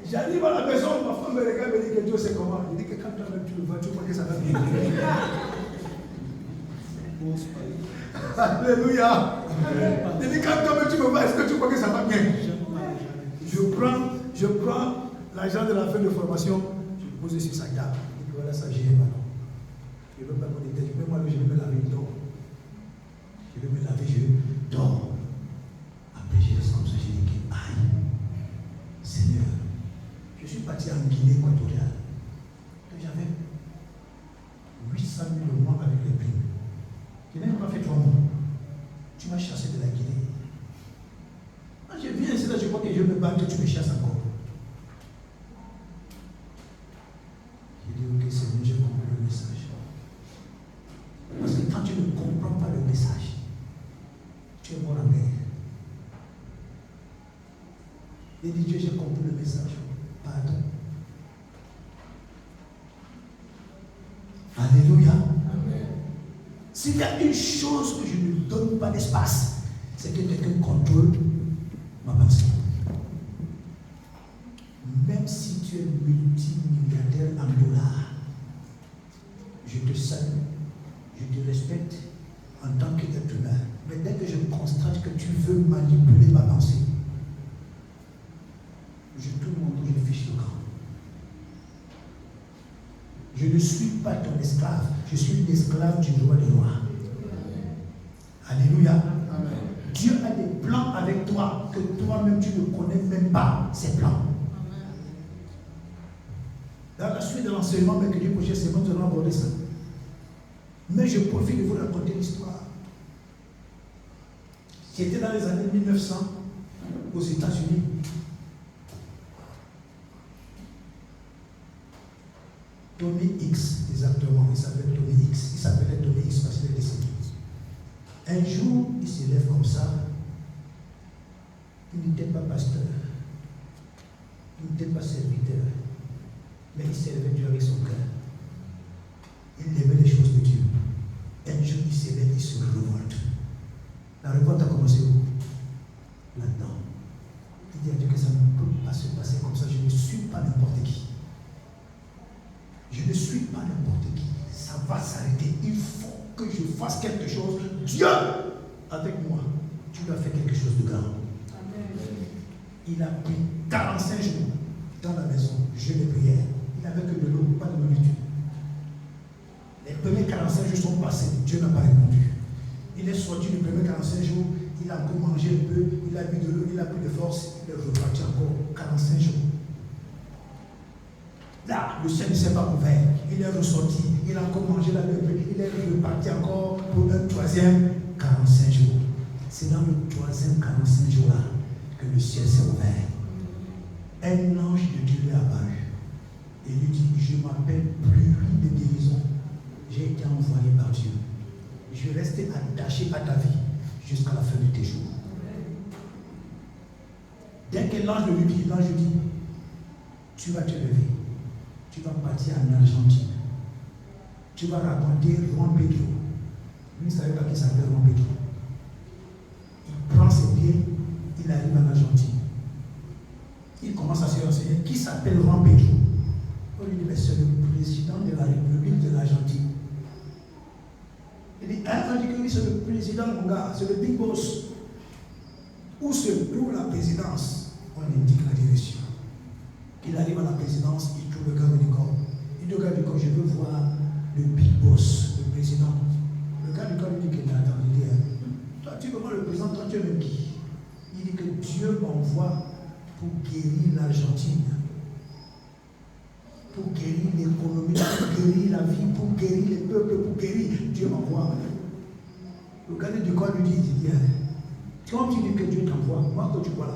J'arrive à la maison, ma femme me regarde et me dit que Dieu sait comment. Je dis que quand toi-même tu le vois, tu vois que ça va bien. Alléluia. Je dis quand toi-même tu me vois, est-ce que tu vois que ça va bien? Je prends l'argent de la fin de formation, je le pose sur sa table. Je dis voilà, ça j'ai maintenant. Je ne veux pas me détailler, mais moi je vais me laver, je dors. Je vais me laver, je dors. Après je reste comme ça, je dis que aïe, Seigneur, je suis parti en Guinée équatoriale. J'avais 800 000 le mois avec les primes. Je n'ai même pas fait 3 mois. Tu m'as chassé de la Guinée. Quand je viens ici, là, je vois que je me bats, que tu me chasses encore. Je dis, ok, Seigneur, j'ai compris le message. Parce que quand tu ne comprends pas le message, tu es mort en guerre. Il dit, Dieu, j'ai compris le message. Pardon. Alléluia. Amen. S'il y a une chose que je ne donne pas d'espace, c'est que quelqu'un contrôle ma pensée. Même si tu es multimilliardaire en dollars, je te salue, je te respecte en tant qu'être humain. Mais dès que je constate que tu veux manipuler ma pensée, je tourne mon dos, je fiche le camp. Je ne suis pas ton esclave, je suis l'esclave du roi des rois. Alléluia. Amen. Dieu a des plans avec toi que toi-même tu ne connais même pas ces plans. Dans la suite de l'enseignement, mercredi prochain, c'est bon, nous allons aborder ça. Mais je profite de vous raconter l'histoire. C'était dans les années 1900 aux États-Unis. Tommy X, exactement, il s'appelle Tommy X. Il s'appelait Tommy X parce qu'il est décédé. Un jour, il se lève comme ça. Il n'était pas pasteur. Il n'était pas serviteur. Mais il servait Dieu avec son cœur. Il aimait les choses de Dieu. Un jour, il se lève, il se révolte. La révolte a commencé où? Là-dedans. Il dit à Dieu que ça ne peut pas se passer comme ça. Je ne suis pas n'importe qui. Je ne suis pas n'importe qui. Ça va s'arrêter. Il faut que je fasse quelque chose. Dieu, avec moi, tu dois faire quelque chose de grand. Amen. Il a pris 45 jours dans la maison, jeûne et prière. Il n'avait que de l'eau, pas de nourriture. Les premiers 45 jours sont passés. Dieu n'a pas répondu. Il est sorti les premiers 45 jours. Il a encore mangé un peu. Il a bu de l'eau. Il a pris de force. Il est reparti encore 45 jours. Là, le ciel ne s'est pas ouvert. Il est ressorti. Il a encore mangé la lèvre. Il est reparti encore pour un troisième 45 jours. C'est dans le troisième 45 jours là que le ciel s'est ouvert. Un ange de Dieu lui est apparu. Et lui dit, je m'appelle pluie de guérison. J'ai été envoyé par Dieu. Je vais rester attaché à ta vie jusqu'à la fin de tes jours. Dès que l'ange lui dit, l'ange dit, tu vas te lever. Tu vas partir en Argentine. Tu vas raconter Juan Pedro. Lui, il ne savait pas qu'il s'appelait Juan Pedro. Il prend ses pieds, il arrive en Argentine. Il commence à se renseigner. Qui s'appelle Juan Pedro? On lui dit, mais c'est le président de la République de l'Argentine. Il dit, on dit que oui, c'est le président, mon gars, c'est le big boss. Où se trouve la présidence? On indique la direction. Il arrive à la présidence, il trouve le gars du corps. Il dit au gars du corps, je veux voir le big boss, le président. Le gars du corps lui dit qu'il attend. Il dit, toi tu veux voir le président, toi tu es même qui? Il dit que Dieu m'envoie pour guérir l'Argentine. pour guérir l'économie, pour guérir la vie, pour guérir les peuples, pour guérir. Dieu m'envoie. Le gardien du corps lui dit, quand tu dis que Dieu t'envoie, moi que tu vois là,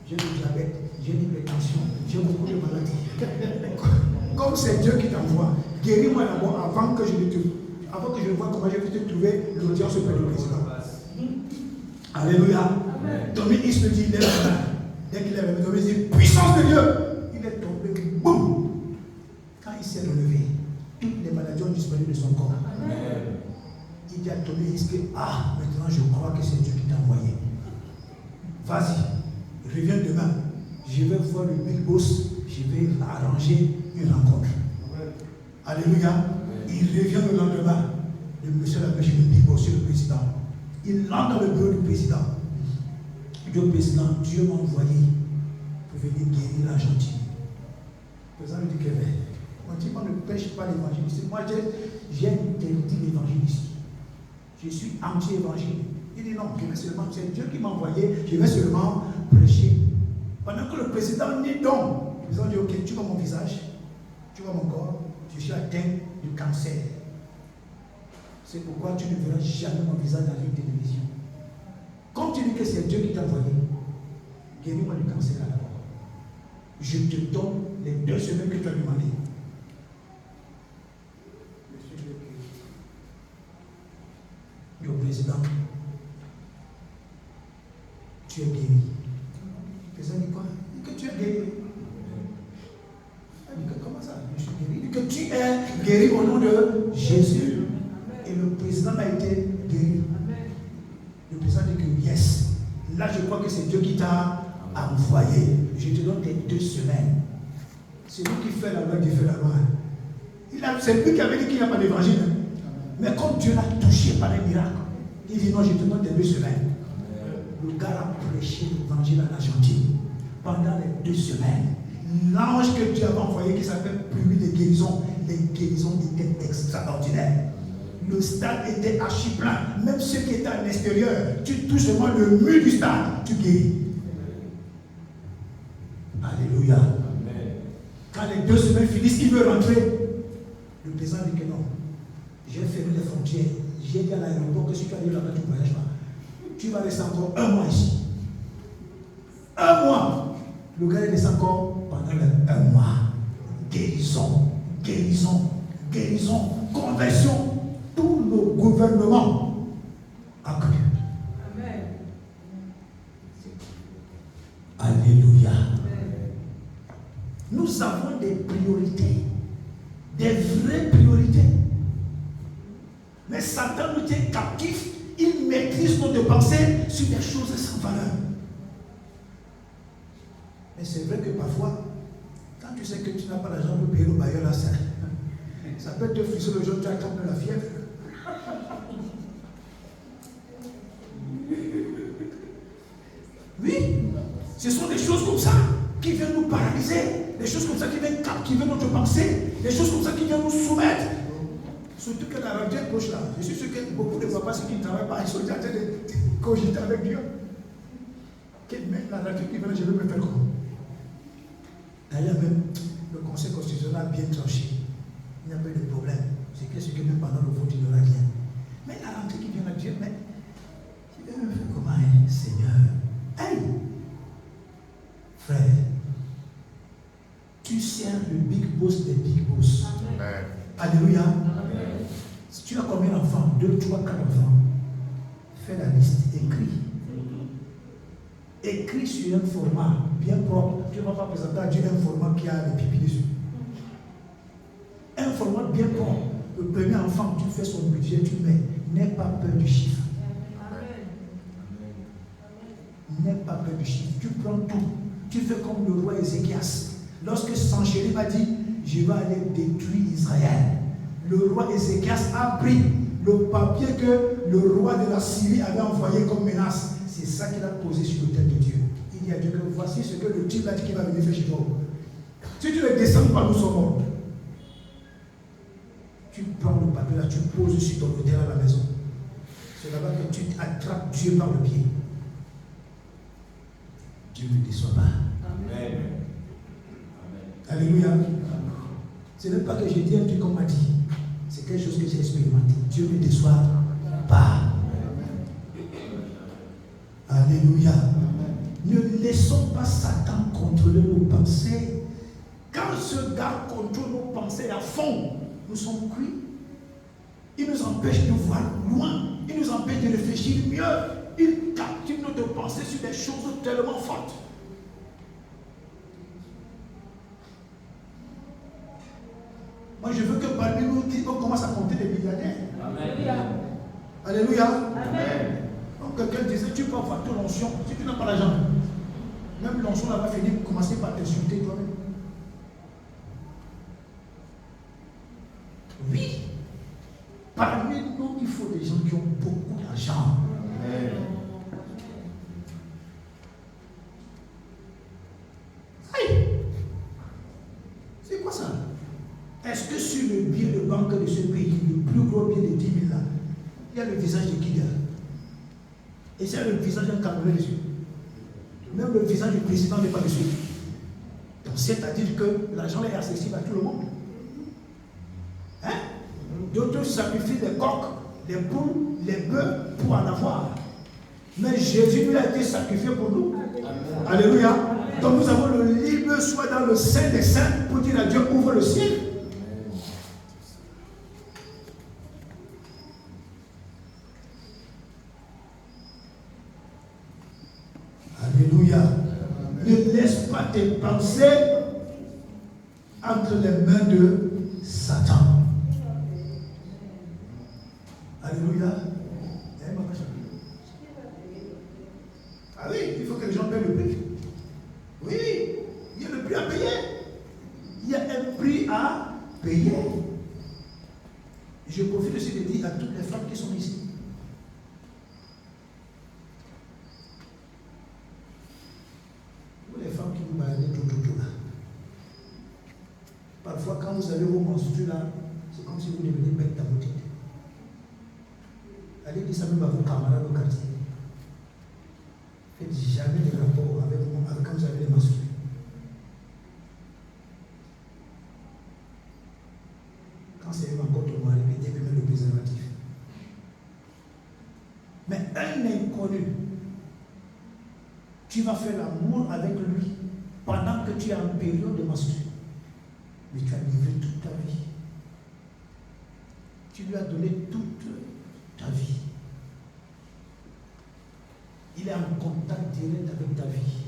j'ai le diabète, j'ai l'hypertension, j'ai beaucoup de maladies. Comme c'est Dieu qui t'envoie, guéris-moi d'abord avant que je vois comment je vais te trouver l'audience auprès du président. Alléluia. Tommy Hicks me dit, lève la main. Dès qu'il lève la main, Tommy dit, puissance de Dieu. Il est tombé, boum. Quand il s'est relevé, toutes les maladies ont disparu de son corps. Amen. Il dit à Tommy Hicks que, maintenant je crois que c'est Dieu qui t'a envoyé. Vas-y, reviens demain. Je vais voir le big boss, je vais arranger une rencontre. Alléluia. Il revient le lendemain. Le monsieur l'a chez le big boss, le président. Il entre dans le bureau du président. Il dit au président, Dieu m'a envoyé pour venir guérir l'Argentine. Le président lui dit que on dit qu'on ne pêche pas l'évangile. Moi j'ai interdit l'évangile ici. Je suis anti-évangile. Il dit non, c'est Dieu qui m'a envoyé, je vais seulement prêcher. Pendant que le président dit non, le président dit ok, tu vois mon visage, tu vois mon corps, je suis atteint du cancer. C'est pourquoi tu ne verras jamais mon visage dans une télévision. Comme tu dis que c'est Dieu qui t'a envoyé, guéris-moi du cancer d'abord. Je te donne les 2 semaines que tu as demandé. Le président, tu es guéri. Le président dit quoi? Il dit que tu es guéri. Il dit que comment ça? Je suis guéri. Il dit que tu es guéri au nom de Jésus. Et le président a été guéri. Le président dit que yes. Là, je crois que c'est Dieu qui t'a envoyé. Je te donne tes 2 semaines. C'est lui qui fait la loi, qui fait la loi. C'est lui qui avait dit qu'il n'y a pas d'évangile. Mais comme Dieu l'a touché par un miracle, il dit non, je te donne tes 2 semaines. Le gars a prêché l'évangile en Argentine pendant les 2 semaines. L'ange que Dieu avait envoyé, qui s'appelle pluie de guérison, les guérisons étaient extraordinaires. Le stade était archi plein. Même ceux qui étaient à l'extérieur, tu touches seulement le mur du stade, tu guéris. Alléluia. Amen. Quand les 2 semaines finissent, il veut rentrer. Le président dit que non. J'ai fermé les frontières. J'ai dit à l'aéroport que si tu arrives là-bas, tu ne voyages pas. Tu vas rester encore 1 mois ici. 1 mois. Le gars reste encore pendant les 1 mois. Guérison, guérison, guérison, conversion. Tout le gouvernement a cru. Amen. Alléluia. Amen. Nous avons des priorités, des vraies priorités. Mais Satan nous tient captifs, il maîtrise notre pensée sur des choses sans valeur. Mais c'est vrai que parfois, quand tu sais que tu n'as pas l'argent pour payer le bailleur, là, ça peut te frisser le jour, tu as comme de la fièvre. Oui, ce sont des choses comme ça qui viennent nous paralyser, des choses comme ça qui viennent captiver notre pensée, des choses comme ça qui viennent nous soumettre. Surtout que la rentrée proche là, je suis sûr que beaucoup de papas, ceux qui ne travaillent pas, ils sont en train de cogiter avec Dieu. Mais la rentrée qui vient, je vais me faire comment? D'ailleurs, même le Conseil constitutionnel a bien tranché. Il n'y a pas eu de problème. C'est que ce que même pendant le vote, il n'y aura rien. Mais la rentrée qui vient à Dieu, mais je vais me faire comment, hein, Seigneur? Hey! Frère, tu sers le big boss des big boss. Amen. Alléluia. Amen. Si tu as combien d'enfants? 2, 3, 4 enfants. Fais la liste, écris. Écris sur un format bien propre. Tu ne vas pas présenter à Dieu un format qui a les pipis dessus. Un format bien propre. Le premier enfant, tu fais son budget, tu mets. N'aie pas peur du chiffre. N'aie pas peur du chiffre. Tu prends tout. Tu fais comme le roi Ézéchias. Lorsque Sanchérib a dit, je vais aller détruire Israël. Le roi Ézéchias a pris le papier que le roi de la Syrie avait envoyé comme menace. C'est ça qu'il a posé sur l'autel de Dieu. Il dit à Dieu que voici ce que le type a dit qu'il va venir faire chez toi. Si tu ne descends pas, nous sommes morts. Tu prends le papier là, tu poses sur ton autel à la maison. C'est là-bas que tu attrapes Dieu par le pied. Dieu ne déçoit pas. Amen. Alléluia. Ce n'est pas que j'ai dit un truc qu'on m'a dit. C'est quelque chose que j'ai expérimenté. Dieu ne déçoit pas. Alléluia. Ne laissons pas Satan contrôler nos pensées. Quand ce gars contrôle nos pensées à fond, nous sommes cuits. Il nous empêche de voir loin. Il nous empêche de réfléchir mieux. Il captive notre pensée sur des choses tellement fortes. Moi, je veux que parmi nous, on commence à compter des milliardaires. Amen. Alléluia. Amen. Donc, quelqu'un disait, tu peux avoir ton l'onction si tu n'as pas l'argent. Même l'onction va finir par commencer par t'insulter toi-même. Oui. Parmi nous, il faut des gens qui ont beaucoup d'argent. Amen. Aïe. C'est quoi ça? Est-ce que sur le billet de banque de ce pays, le plus gros billet de 10 000 là, il y a le visage de qui là? Et c'est le visage d'un Camerounais dessus. Même le visage du président n'est pas dessus. Donc c'est-à-dire que l'argent est accessible à tout le monde. Hein? D'autres sacrifient les coqs, les poules, les bœufs pour en avoir. Mais Jésus lui a été sacrifié pour nous. Amen. Alléluia. Donc nous avons le libre soit dans le Saint des Saints pour dire à Dieu ouvre le ciel. Alléluia. Ne laisse pas tes pensées entre les mains de Satan. Alléluia. Ah oui, il faut que les gens paient le prix. Oui, il y a le prix à payer. Il y a un prix à payer. Je profite aussi de dire à toutes les femmes qui sont ici. Les femmes qui vous baladez tout là. Parfois, quand vous avez vos menstrues là, c'est comme si vous devenez bête dans vos têtes. Allez dire ça même à vos camarades au quartier. Faites jamais de rapport avec quand vous avez les menstrues. Quand c'est encore ton mari, mettez même le préservatif. Mais un inconnu, tu vas faire l'amour avec lui pendant que tu es en période de menstrues. Mais tu as livré toute ta vie. Tu lui as donné toute ta vie. Il est en contact direct avec ta vie.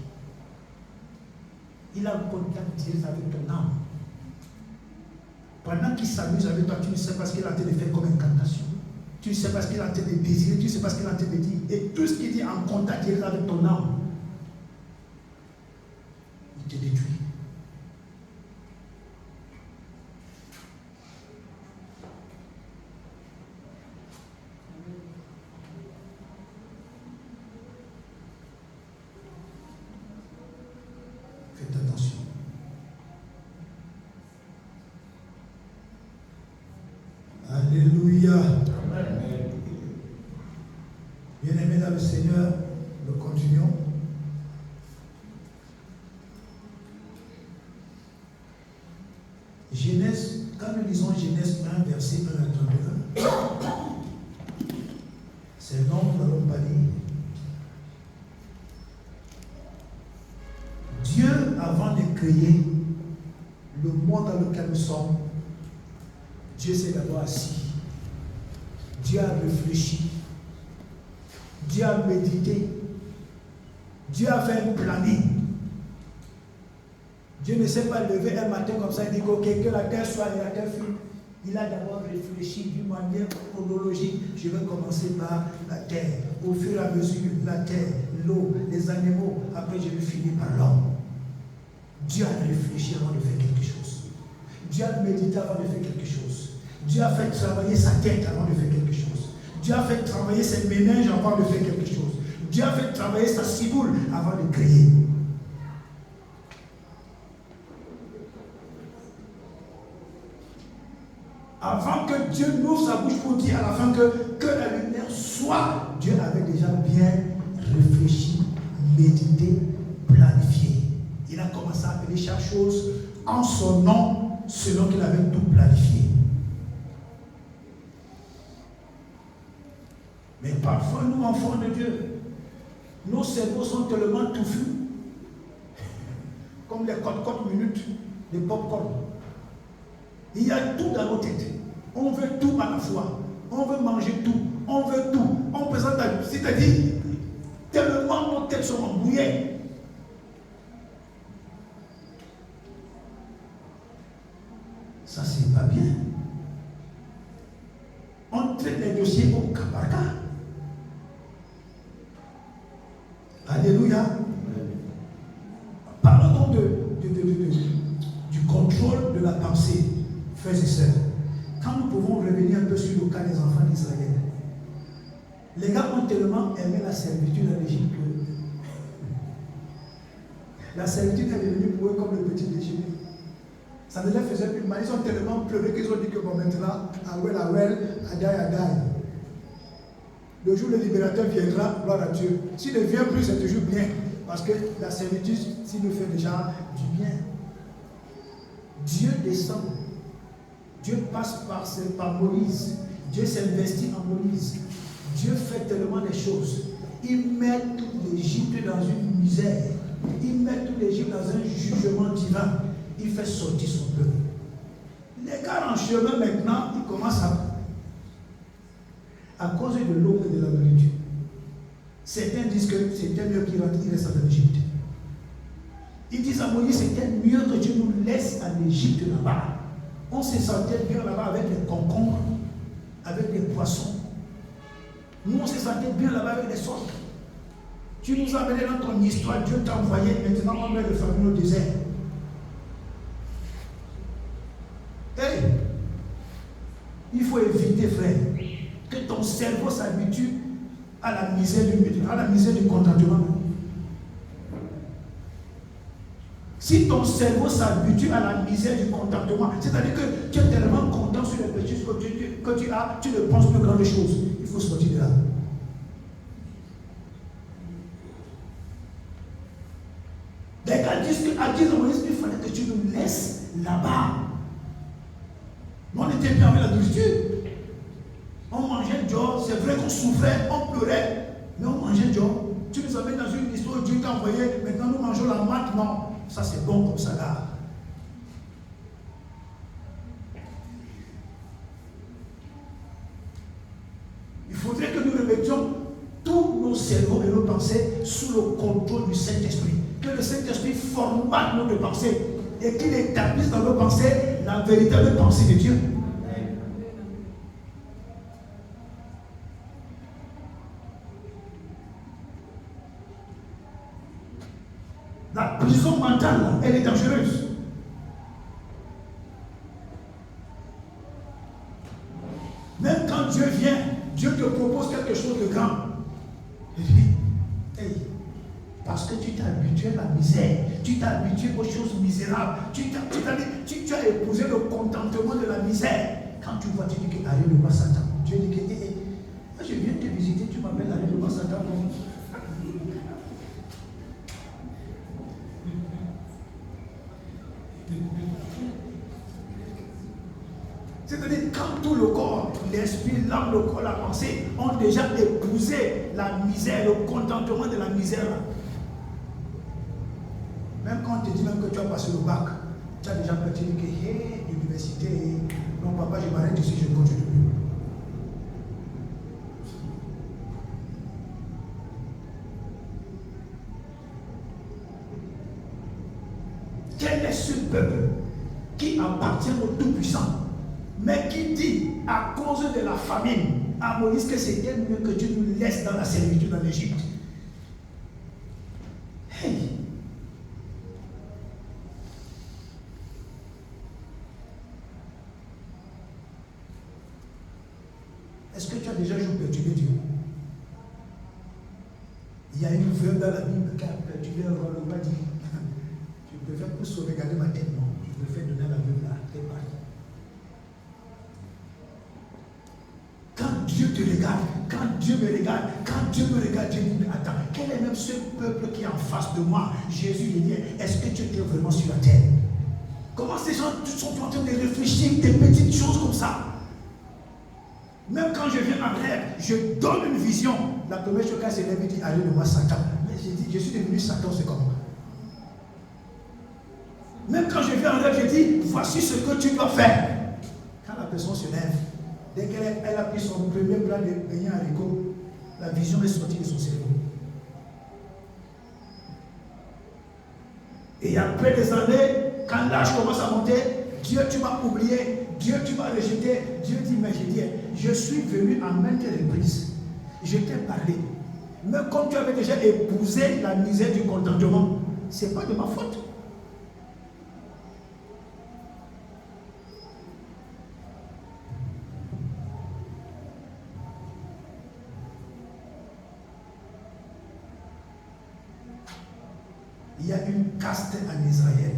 Il est en contact direct avec ton âme. Pendant qu'il s'amuse avec toi, tu ne sais pas ce qu'il est en train de faire comme incantation. Tu ne sais pas ce qu'il est en train de désirer, tu ne sais pas ce qu'il est en train de dire. Et tout ce qu'il dit en contact direct avec ton âme, il te détruit. Faites attention. Alléluia. Amen. Bien-aimés dans le Seigneur, nous continuons. Genèse, quand nous lisons Genèse 1, verset 1 à 31, c'est non, nous n'allons pas lire. Dieu, avant de créer le monde dans lequel nous sommes, Dieu s'est d'abord assis. Dieu a réfléchi. Dieu a médité. Dieu a fait un planning. Dieu ne s'est pas levé un matin comme ça et dit okay, que la terre soit et la terre fut. Il a d'abord réfléchi d'une manière chronologique. Je vais commencer par la terre. Au fur et à mesure, la terre, l'eau, les animaux. Après, je vais finir par l'homme. Dieu a réfléchi avant de faire quelque chose. Dieu a médité avant de faire quelque chose. Dieu a fait travailler sa tête avant de faire quelque chose. Dieu a fait travailler ses méninges avant de faire quelque chose. Dieu a fait travailler sa ciboule avant de créer. Avant que Dieu n'ouvre sa bouche pour dire à la fin que la lumière soit, Dieu avait déjà bien réfléchi, médité, planifié. Il a commencé à appeler chaque chose en son nom selon qu'il avait tout planifié. Mais parfois, nous, enfants de Dieu, nos cerveaux sont tellement touffus, comme les côtes minutes, les pop-corn. Il y a tout dans nos têtes. On veut tout à la fois. On veut manger tout. On veut tout. On présente, c'est-à-dire, tellement nos têtes sont embrouillées. Ça, c'est pas bien. On traite les dossiers au cas par cas. Alléluia. Parlons donc du contrôle de la pensée, frères et sœurs. Quand nous pouvons revenir un peu sur le cas des enfants d'Israël, les gars ont tellement aimé la servitude en Égypte que la servitude est devenue pour eux comme le petit déjeuner. Ça ne les faisait plus mal. Ils ont tellement pleuré qu'ils ont dit que bon, maintenant, Awel, Adai. Le jour où le libérateur viendra, gloire à Dieu. S'il ne vient plus, c'est toujours bien. Parce que la servitude, s'il nous fait déjà du bien. Dieu descend. Dieu passe par Moïse. Dieu s'investit en Moïse. Dieu fait tellement de choses. Il met toute l'Égypte dans une misère. Il met toute l'Égypte dans un jugement divin. Il fait sortir son peuple. Les gars en chemin maintenant, ils commencent à cause de l'eau et de la nourriture. Certains disent que c'était mieux qu'il reste en Égypte. Ils disent à Moïse, c'était mieux que Dieu nous laisse en Égypte là-bas. On se sentait bien là-bas avec les concombres, avec les poissons. Nous, on se sentait bien là-bas avec les sortes. Tu nous as amené dans ton histoire, Dieu t'a envoyé, maintenant on met le fameux au désert. Hey, il faut éviter, frère, que ton cerveau s'habitue à la misère du contentement. Si ton cerveau s'habitue à la misère du contentement, c'est-à-dire que tu es tellement content sur les petites choses que tu as, tu ne penses plus grandes choses. Il faut sortir de là. Les gars disent à Moïse, il fallait que tu nous laisses là-bas. Nous, on était bien avec la nourriture. On mangeait Dieu, c'est vrai qu'on souffrait, on pleurait, mais on mangeait Dieu. Tu nous amènes dans une histoire, Dieu t'a envoyé, maintenant nous mangeons la mâte. Non, ça c'est bon comme ça là. Il faudrait que nous remettions tous nos cerveaux et nos pensées sous le contrôle du Saint-Esprit. Que le Saint-Esprit formate notre pensée et qu'il établisse dans nos pensées la véritable pensée de Dieu. La prison mentale, elle est dangereuse. Même quand Dieu vient, Dieu te propose quelque chose de grand. Il dit, hey, parce que tu t'es habitué à la misère, tu t'es habitué aux choses misérables, tu as épousé le contentement de la misère. Quand tu vois, tu dis que arrête de voir Satan. Dieu dit que, moi je viens te visiter, tu m'appelles arrête de voir Satan. C'est-à-dire quand tout le corps, l'esprit, l'âme, le corps, la pensée ont déjà épousé la misère, le contentement de la misère. Même quand on te dit même que tu as passé le bac, tu as déjà dit que hey, l'université, non papa, je m'arrête ici, je ne continue plus. Quel est ce peuple qui appartient au Tout-Puissant, mais qui dit à cause de la famine à Moïse que c'était mieux que Dieu nous laisse dans la servitude en Égypte? Hey! Est-ce que tu as déjà joué perturbé Dieu? Il y a une veuve dans la Bible qui a perturbé un roi. Le roi dit, je préfère plus sauvegarder ma tête, non. Je préfère donner la veuve là, t'es parti. Quand Dieu te regarde, quand Dieu me regarde, quand Dieu me regarde, Dieu me dit, attends, quel est même ce peuple qui est en face de moi? Jésus lui dit, est-ce que tu étais vraiment sur la terre? Comment ces gens sont en train de réfléchir des petites choses comme ça? Même quand je viens en rêve, je donne une vision. La première chose qu'elle s'élève, il dit, allez de moi Satan. Mais j'ai dit, je suis devenu Satan, c'est comment? Même quand je viens en rêve, je dis, voici ce que tu dois faire. Quand la personne se lève, dès qu'elle a pris son premier plat de beignet haricot, la vision est sortie de son cerveau. Et après des années, quand l'âge commence à monter, Dieu, tu m'as oublié, Dieu, tu m'as rejeté. Dieu dit, mais j'ai dit, je suis venu à maintes reprises. Je t'ai parlé. Mais comme tu avais déjà épousé la misère du contentement, ce n'est pas de ma faute. Il y a une caste en Israël,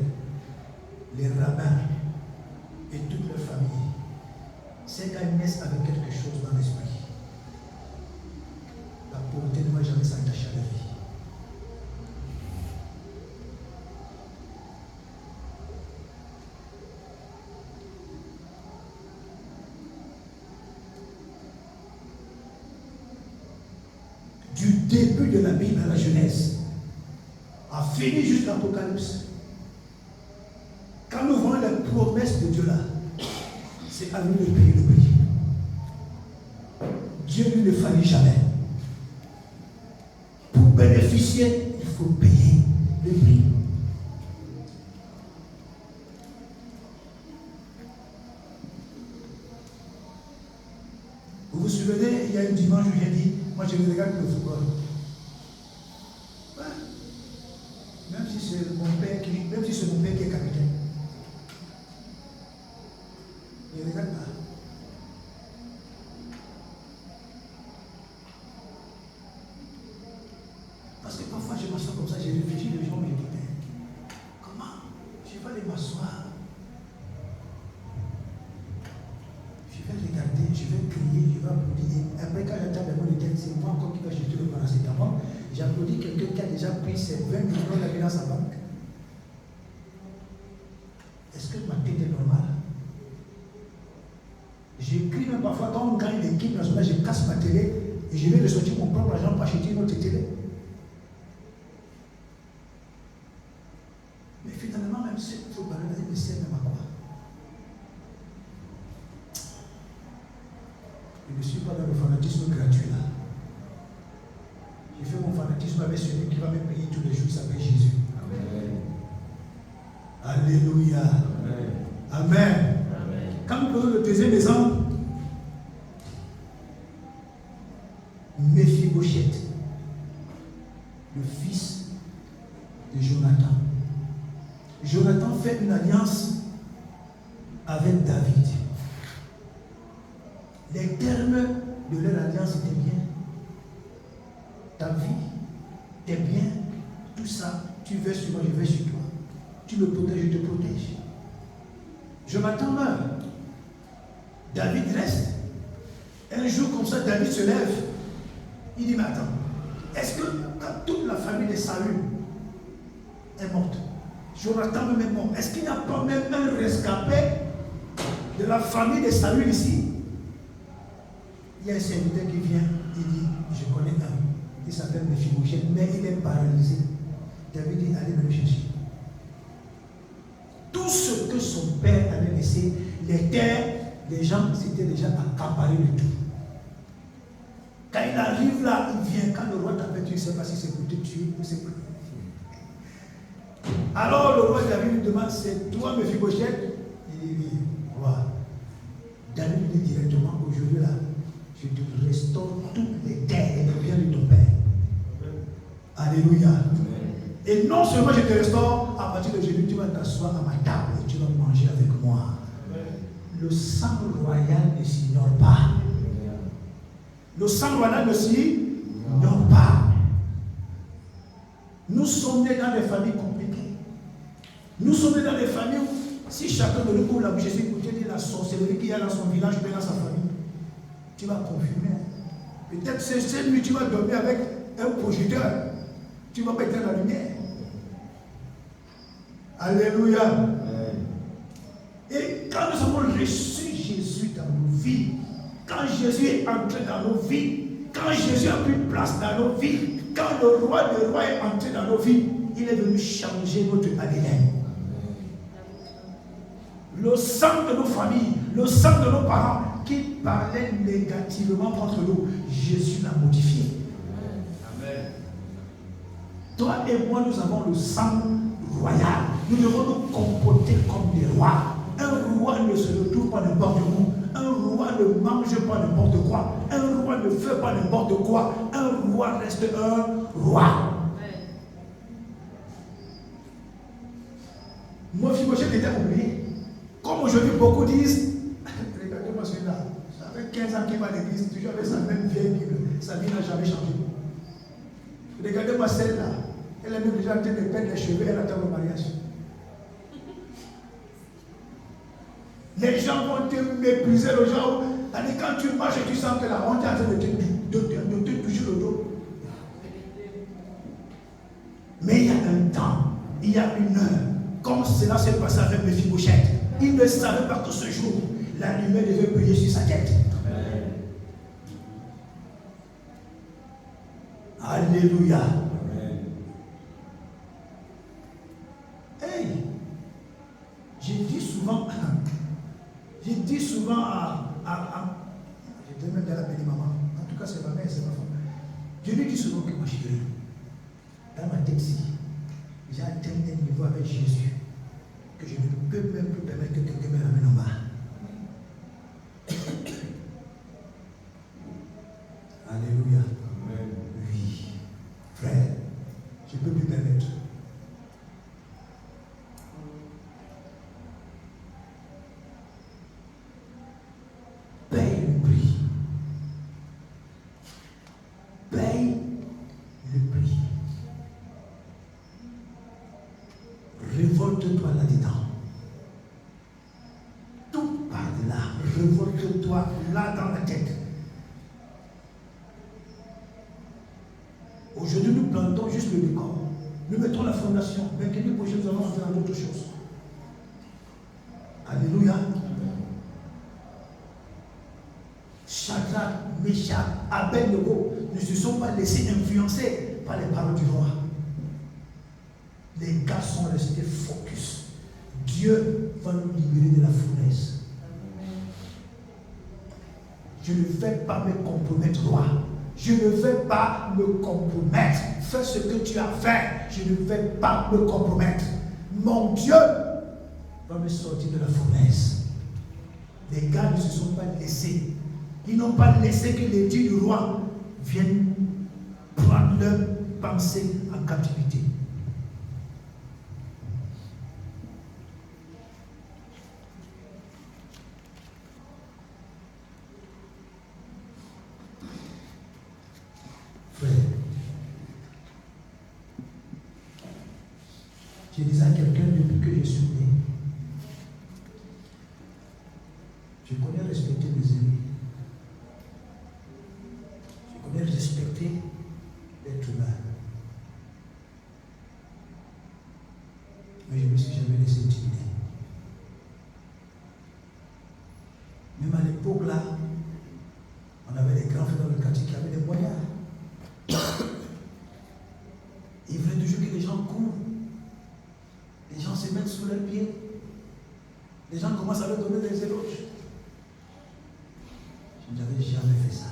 les rabbins et toute leur famille. C'est qu'elles naissent avec quelque chose dans l'esprit. La pauvreté ne va jamais s'attacher à la vie. Du début de la Bible à la Genèse, a fini jusqu'à l'Apocalypse. Quand nous voyons les promesses de Dieu là, c'est à nous de payer le prix. Dieu lui ne faillit jamais. Pour bénéficier, il faut payer le prix. Vous vous souvenez, il y a un dimanche où j'ai dit, moi je ne regarde que le football. Même si c'est mon père qui est capitaine. Il ne regarde pas. Parce que parfois je m'assois comme ça, j'ai réfléchi, les gens me disent, comment je vais aller m'asseoir? Je vais regarder, je vais crier, je vais applaudir. Après quand j'attends le mot de tête, c'est moi encore qui va jeter le paracétamol. J'applaudis quelqu'un qui a déjà pris ses 20 millions d'habits dans sa banque. Est-ce que ma tête est normale? J'écris même parfois quand on gagne l'équipe nationale, je casse ma télé et je vais de sortir mon propre argent pour acheter une autre télé. Mais finalement, même si il faut parler, mais c'est même à quoi? Je ne suis pas dans le fanatisme gratuit là. Je fais mon fanatisme avec celui qui va me payer tous les jours, il s'appelle Jésus. Amen. Alléluia. Amen. Amen. Amen. Quand nous prenons le deuxième exemple, Méphibosheth, le fils de Jonathan. Jonathan fait une alliance avec David. Les termes de leur alliance étaient bien. Ta vie, tes biens, tout ça, tu veux sur moi, je vais sur toi. Tu me protèges, je te protège. Jonathan meurt. David reste. Un jour comme ça, David se lève. Il dit, mais attends, est-ce que quand toute la famille de Saül est morte, Jonathan même est mort, est-ce qu'il n'y a pas même un rescapé de la famille de Saül ici? Il y a un serviteur qui vient, il dit, je connais un, il s'appelle Méphibosheth, mais il est paralysé. David dit, allez me le chercher. Tout ce que son père avait laissé, les terres, les gens s'étaient déjà accaparés de tout. Quand il arrive là, il vient. Quand le roi t'appelle, tu ne sais pas si c'est pour te tuer ou c'est pour... Alors le roi David lui demande, c'est toi Méphibosheth? Il dit, roi. David lui dit directement, aujourd'hui là, je te restaure toutes les terres et les biens de ton père. Alléluia. Et non seulement je te restaure, à partir d'aujourd'hui, tu vas t'asseoir à ma table et tu vas manger avec moi. Le sang royal ne s'ignore pas. Le sang royal ne s'ignore pas. Nous sommes nés dans des familles compliquées. Nous sommes nés dans des familles où, si chacun de nous ouvre la bouche et pour te dire la sorcellerie qu'il y a dans son village ou dans sa famille, tu vas confirmer. Peut-être cette nuit, tu vas dormir avec un projecteur. Tu vas mettre la lumière. Alléluia. quand nous avons reçu Jésus dans nos vies, quand Jésus est entré dans nos vies, quand Jésus a pris place dans nos vies, quand le roi des rois est entré dans nos vies, il est venu changer notre ADN. Le sang de nos familles, le sang de nos parents qui parlaient négativement contre nous, Jésus l'a modifié. Amen. Toi et moi, nous avons le sang royal. Nous devons nous comporter comme des rois. Un roi ne se retrouve pas n'importe où. Un roi ne mange pas n'importe quoi. Un roi ne fait pas n'importe quoi. Un roi reste un roi. Mon fils était oublié. Comme aujourd'hui, beaucoup disent, regardez-moi celui-là, ça fait 15 ans qu'il va à l'église, toujours avec sa même vieille Bible. Sa vie n'a jamais changé. Regardez-moi celle-là. Elle est même déjà en train de perdre les cheveux, elle attend le mariage. Les gens vont te mépriser, les gens. Quand tu marches et tu sens que la honte est en train de te toucher le dos. Mais il y a un temps, il y a une heure, comme cela s'est passé avec Mephibosheth. Il ne savait pas que ce jour, la lumière devait briller sur sa tête. Amen. Alléluia. Amen. Hey, je dis souvent je devais même bien l'appeler maman. En tout cas, c'est ma mère, c'est ma femme. Je lui dis souvent que ma chérie, dans ma tête, j'ai atteint un niveau avec Jésus que je ne peux même plus permettre que quelqu'un me ramène en bas. Alléluia. Amen. Oui. Frère, je ne peux plus permettre. Paye le prix. Paye le prix. Révolte-toi là-dedans. Tout par là. Révolte-toi là dans la tête. Aujourd'hui, nous plantons juste le décor. Nous mettons la fondation. Mais que les prochaines nous allons entrer dans d'autres choses. Alléluia. Shadrach, Meshach, Abednego ne se sont pas laissés influencer par les paroles du roi. Les gars sont restés focus. Dieu va nous libérer de la fournaise. Je ne vais pas me compromettre, roi. Je ne vais pas me compromettre. Fais ce que tu as fait. Je ne vais pas me compromettre. Mon Dieu va me sortir de la fournaise. Les gars ne se sont pas laissés. Ils n'ont pas laissé que les dieux du roi viennent prendre leur pensée en captivité. Frère, je disais à quelqu'un depuis que je suis né, je connais respecter mes amis. Je connais respecter l'être humain. Mais je ne me suis jamais laissé intimider. Même à l'époque là, on avait des grands frères dans le quartier qui avaient des moyens. Il voulait toujours que les gens courent. Les gens se mettent sous leurs pieds. Les gens commencent à leur donner des éloges. Je n'avais jamais fait ça.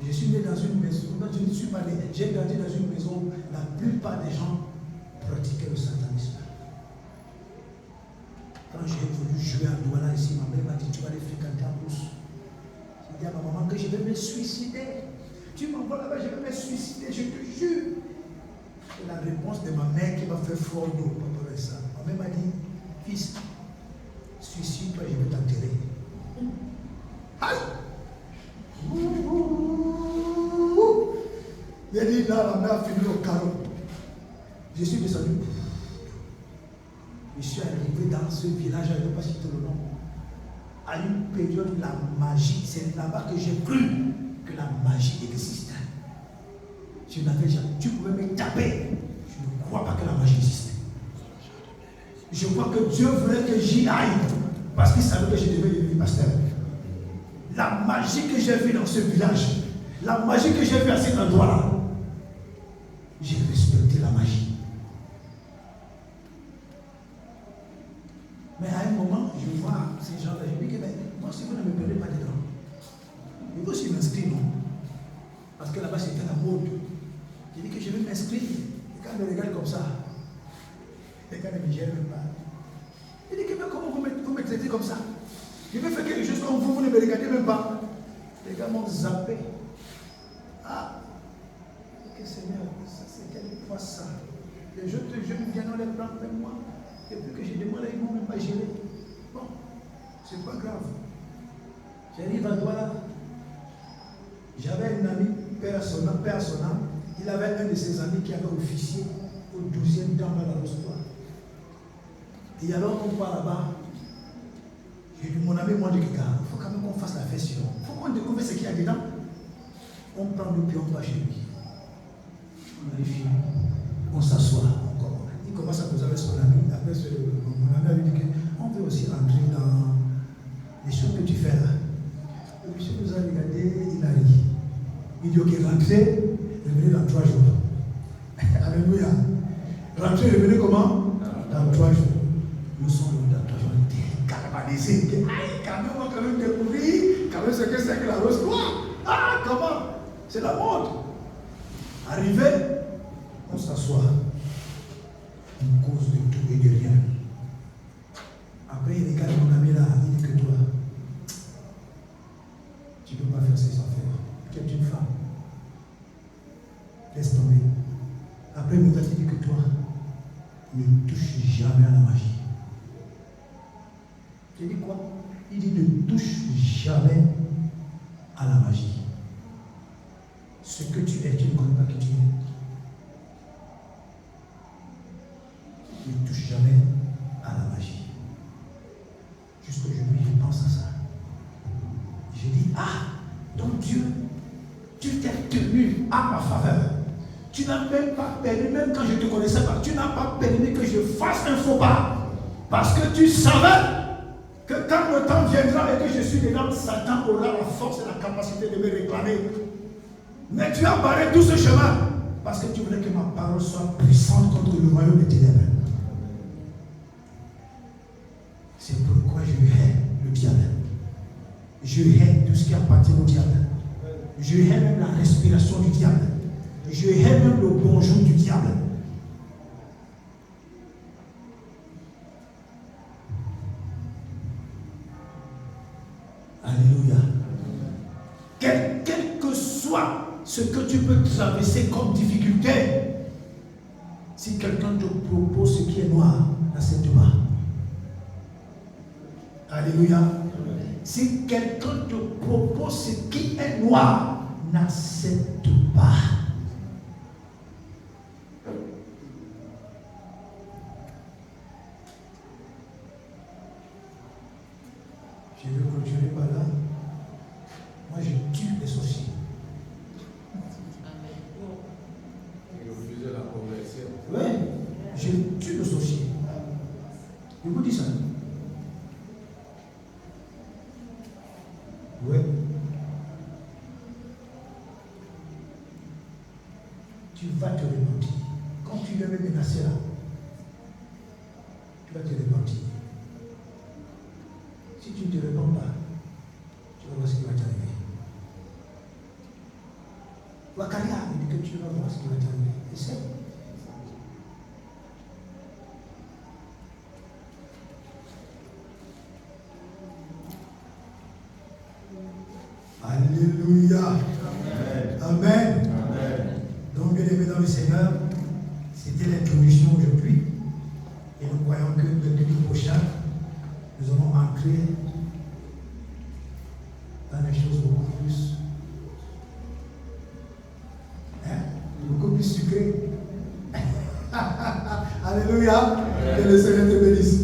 Je suis né dans une maison, je ne suis pas né, j'ai grandi dans une maison, la plupart des gens pratiquaient le satanisme. Quand j'ai voulu jouer à Douala ici, ma mère m'a dit, tu vas aller fréquenter à Brousse. J'ai dit à ma maman que je vais me suicider. Tu m'envoies là-bas, je vais me suicider, je te jure. Et la réponse de ma mère qui m'a fait froid d'eau, papa avec ça. Ma mère m'a dit, fils, suicide-toi, je vais t'enterrer. Aïe! Il a dit là, la mère a fini au carreau. Je suis descendu. dans ce village, je ne vais pas citer le nom. À une période, la magie, c'est là-bas que j'ai cru que la magie existe. Je n'avais jamais. Tu pouvais me taper. Je ne crois pas que la magie existe. Je crois que Dieu voulait que j'y aille parce qu'il savait que je devais devenir pasteur. La magie que j'ai vue dans ce village, la magie que j'ai vue à cet endroit-là, j'ai respecté la magie. Mais à un moment, je vois ces gens-là, je dis que moi, si vous ne me prenez pas dedans, il faut aussi m'inscrire, non? Parce que là-bas, c'était la mode. Je dis que je vais m'inscrire. Et quand ils me regardent comme ça, et quand ils me gèrent même pas, il dit que mais comment vous me traitez comme ça? Je vais faire quelque chose comme vous, vous ne me regardez même pas. Les gars m'ont zappé. Ah, que Seigneur, ça c'est quelquefois ça. Les jeunes viennent, on les prend même moi. Et puis que je demande, ils ne vont même pas gérer. Bon, c'est pas grave. J'arrive à Douala. J'avais un ami, père à son âme. Il avait un de ses amis qui avait officié au 12e temple à la Rose-Croix. Et alors on part là-bas. J'ai dit, mon ami m'a dit, il faut quand même qu'on fasse la fête sur. Il faut qu'on découvre ce qu'il y a dedans. On prend le pied, on va chez lui. On arrive chez lui. On s'assoit. Il commence à causer avec son ami. Après, mon ami a dit qu'on veut aussi rentrer dans les choses que tu fais là. Le monsieur nous a regardé, il a ri. Il dit, ok, rentrez, revenez dans 3 jours. Alléluia. Rentrez, revenez comment? Dans 3 jours. Nous sommes dans 3 jours. On était galvanisés. Quand même, on va quand même découvrir quand même ce que c'est que la Rose-Croix. Ah, comment? C'est la mode. Arrivé, on s'assoit. On cause de tout et de rien. Après, il regarde mon ami là, il dit que toi, tu ne peux pas faire ces affaires. Tu es une femme. Laisse tomber. Après, il me dit que toi, ne touche jamais à la magie. Tu dis quoi? Il dit ne touche jamais à la magie. Ce que tu es, tu ne connais pas qui tu es. Ne touche jamais à la magie. Jusqu'aujourd'hui, je pense à ça. Je dis, donc Dieu, tu t'es tenu à ma faveur. Tu n'as même pas permis, même quand je ne te connaissais pas, tu n'as pas permis que je fasse un faux pas. Parce que tu savais que quand le temps viendra et que je suis dedans, Satan aura la force et la capacité de me réclamer. Mais tu as barré tout ce chemin parce que tu voulais que ma parole soit puissante contre le royaume des ténèbres. C'est pourquoi je hais le diable. Je hais tout ce qui appartient au diable. Je hais même la respiration du diable. Je hais même le bonjour du diable. Alléluia. Quel que soit ce que tu peux traverser comme difficulté, si quelqu'un te propose ce qui est noir, n'accepte pas. Alléluia. Si quelqu'un te propose ce qui est noir, n'accepte pas. Je vais clôturer par là. Moi, je tue les sorciers. Il refusait la conversion. Oui, je tue les sorciers. Je vous dis ça. Oui. Tu vas te repentir. Quand tu viens me menacer là, tu vas te repentir. Si tu ne te réponds pas, tu vas voir ce qui va t'arriver. Wakaria, il dit que tu vas voir ce qui va t'arriver. Et c'est. Alléluia. Amen. Amen. Amen. Donc, bien aimés dans le Seigneur, c'était l'introduction aujourd'hui. Et nous croyons que le mercredi prochain, nous allons entrer dans des choses beaucoup plus, beaucoup plus sucrées. Alléluia. Que le Seigneur te bénisse.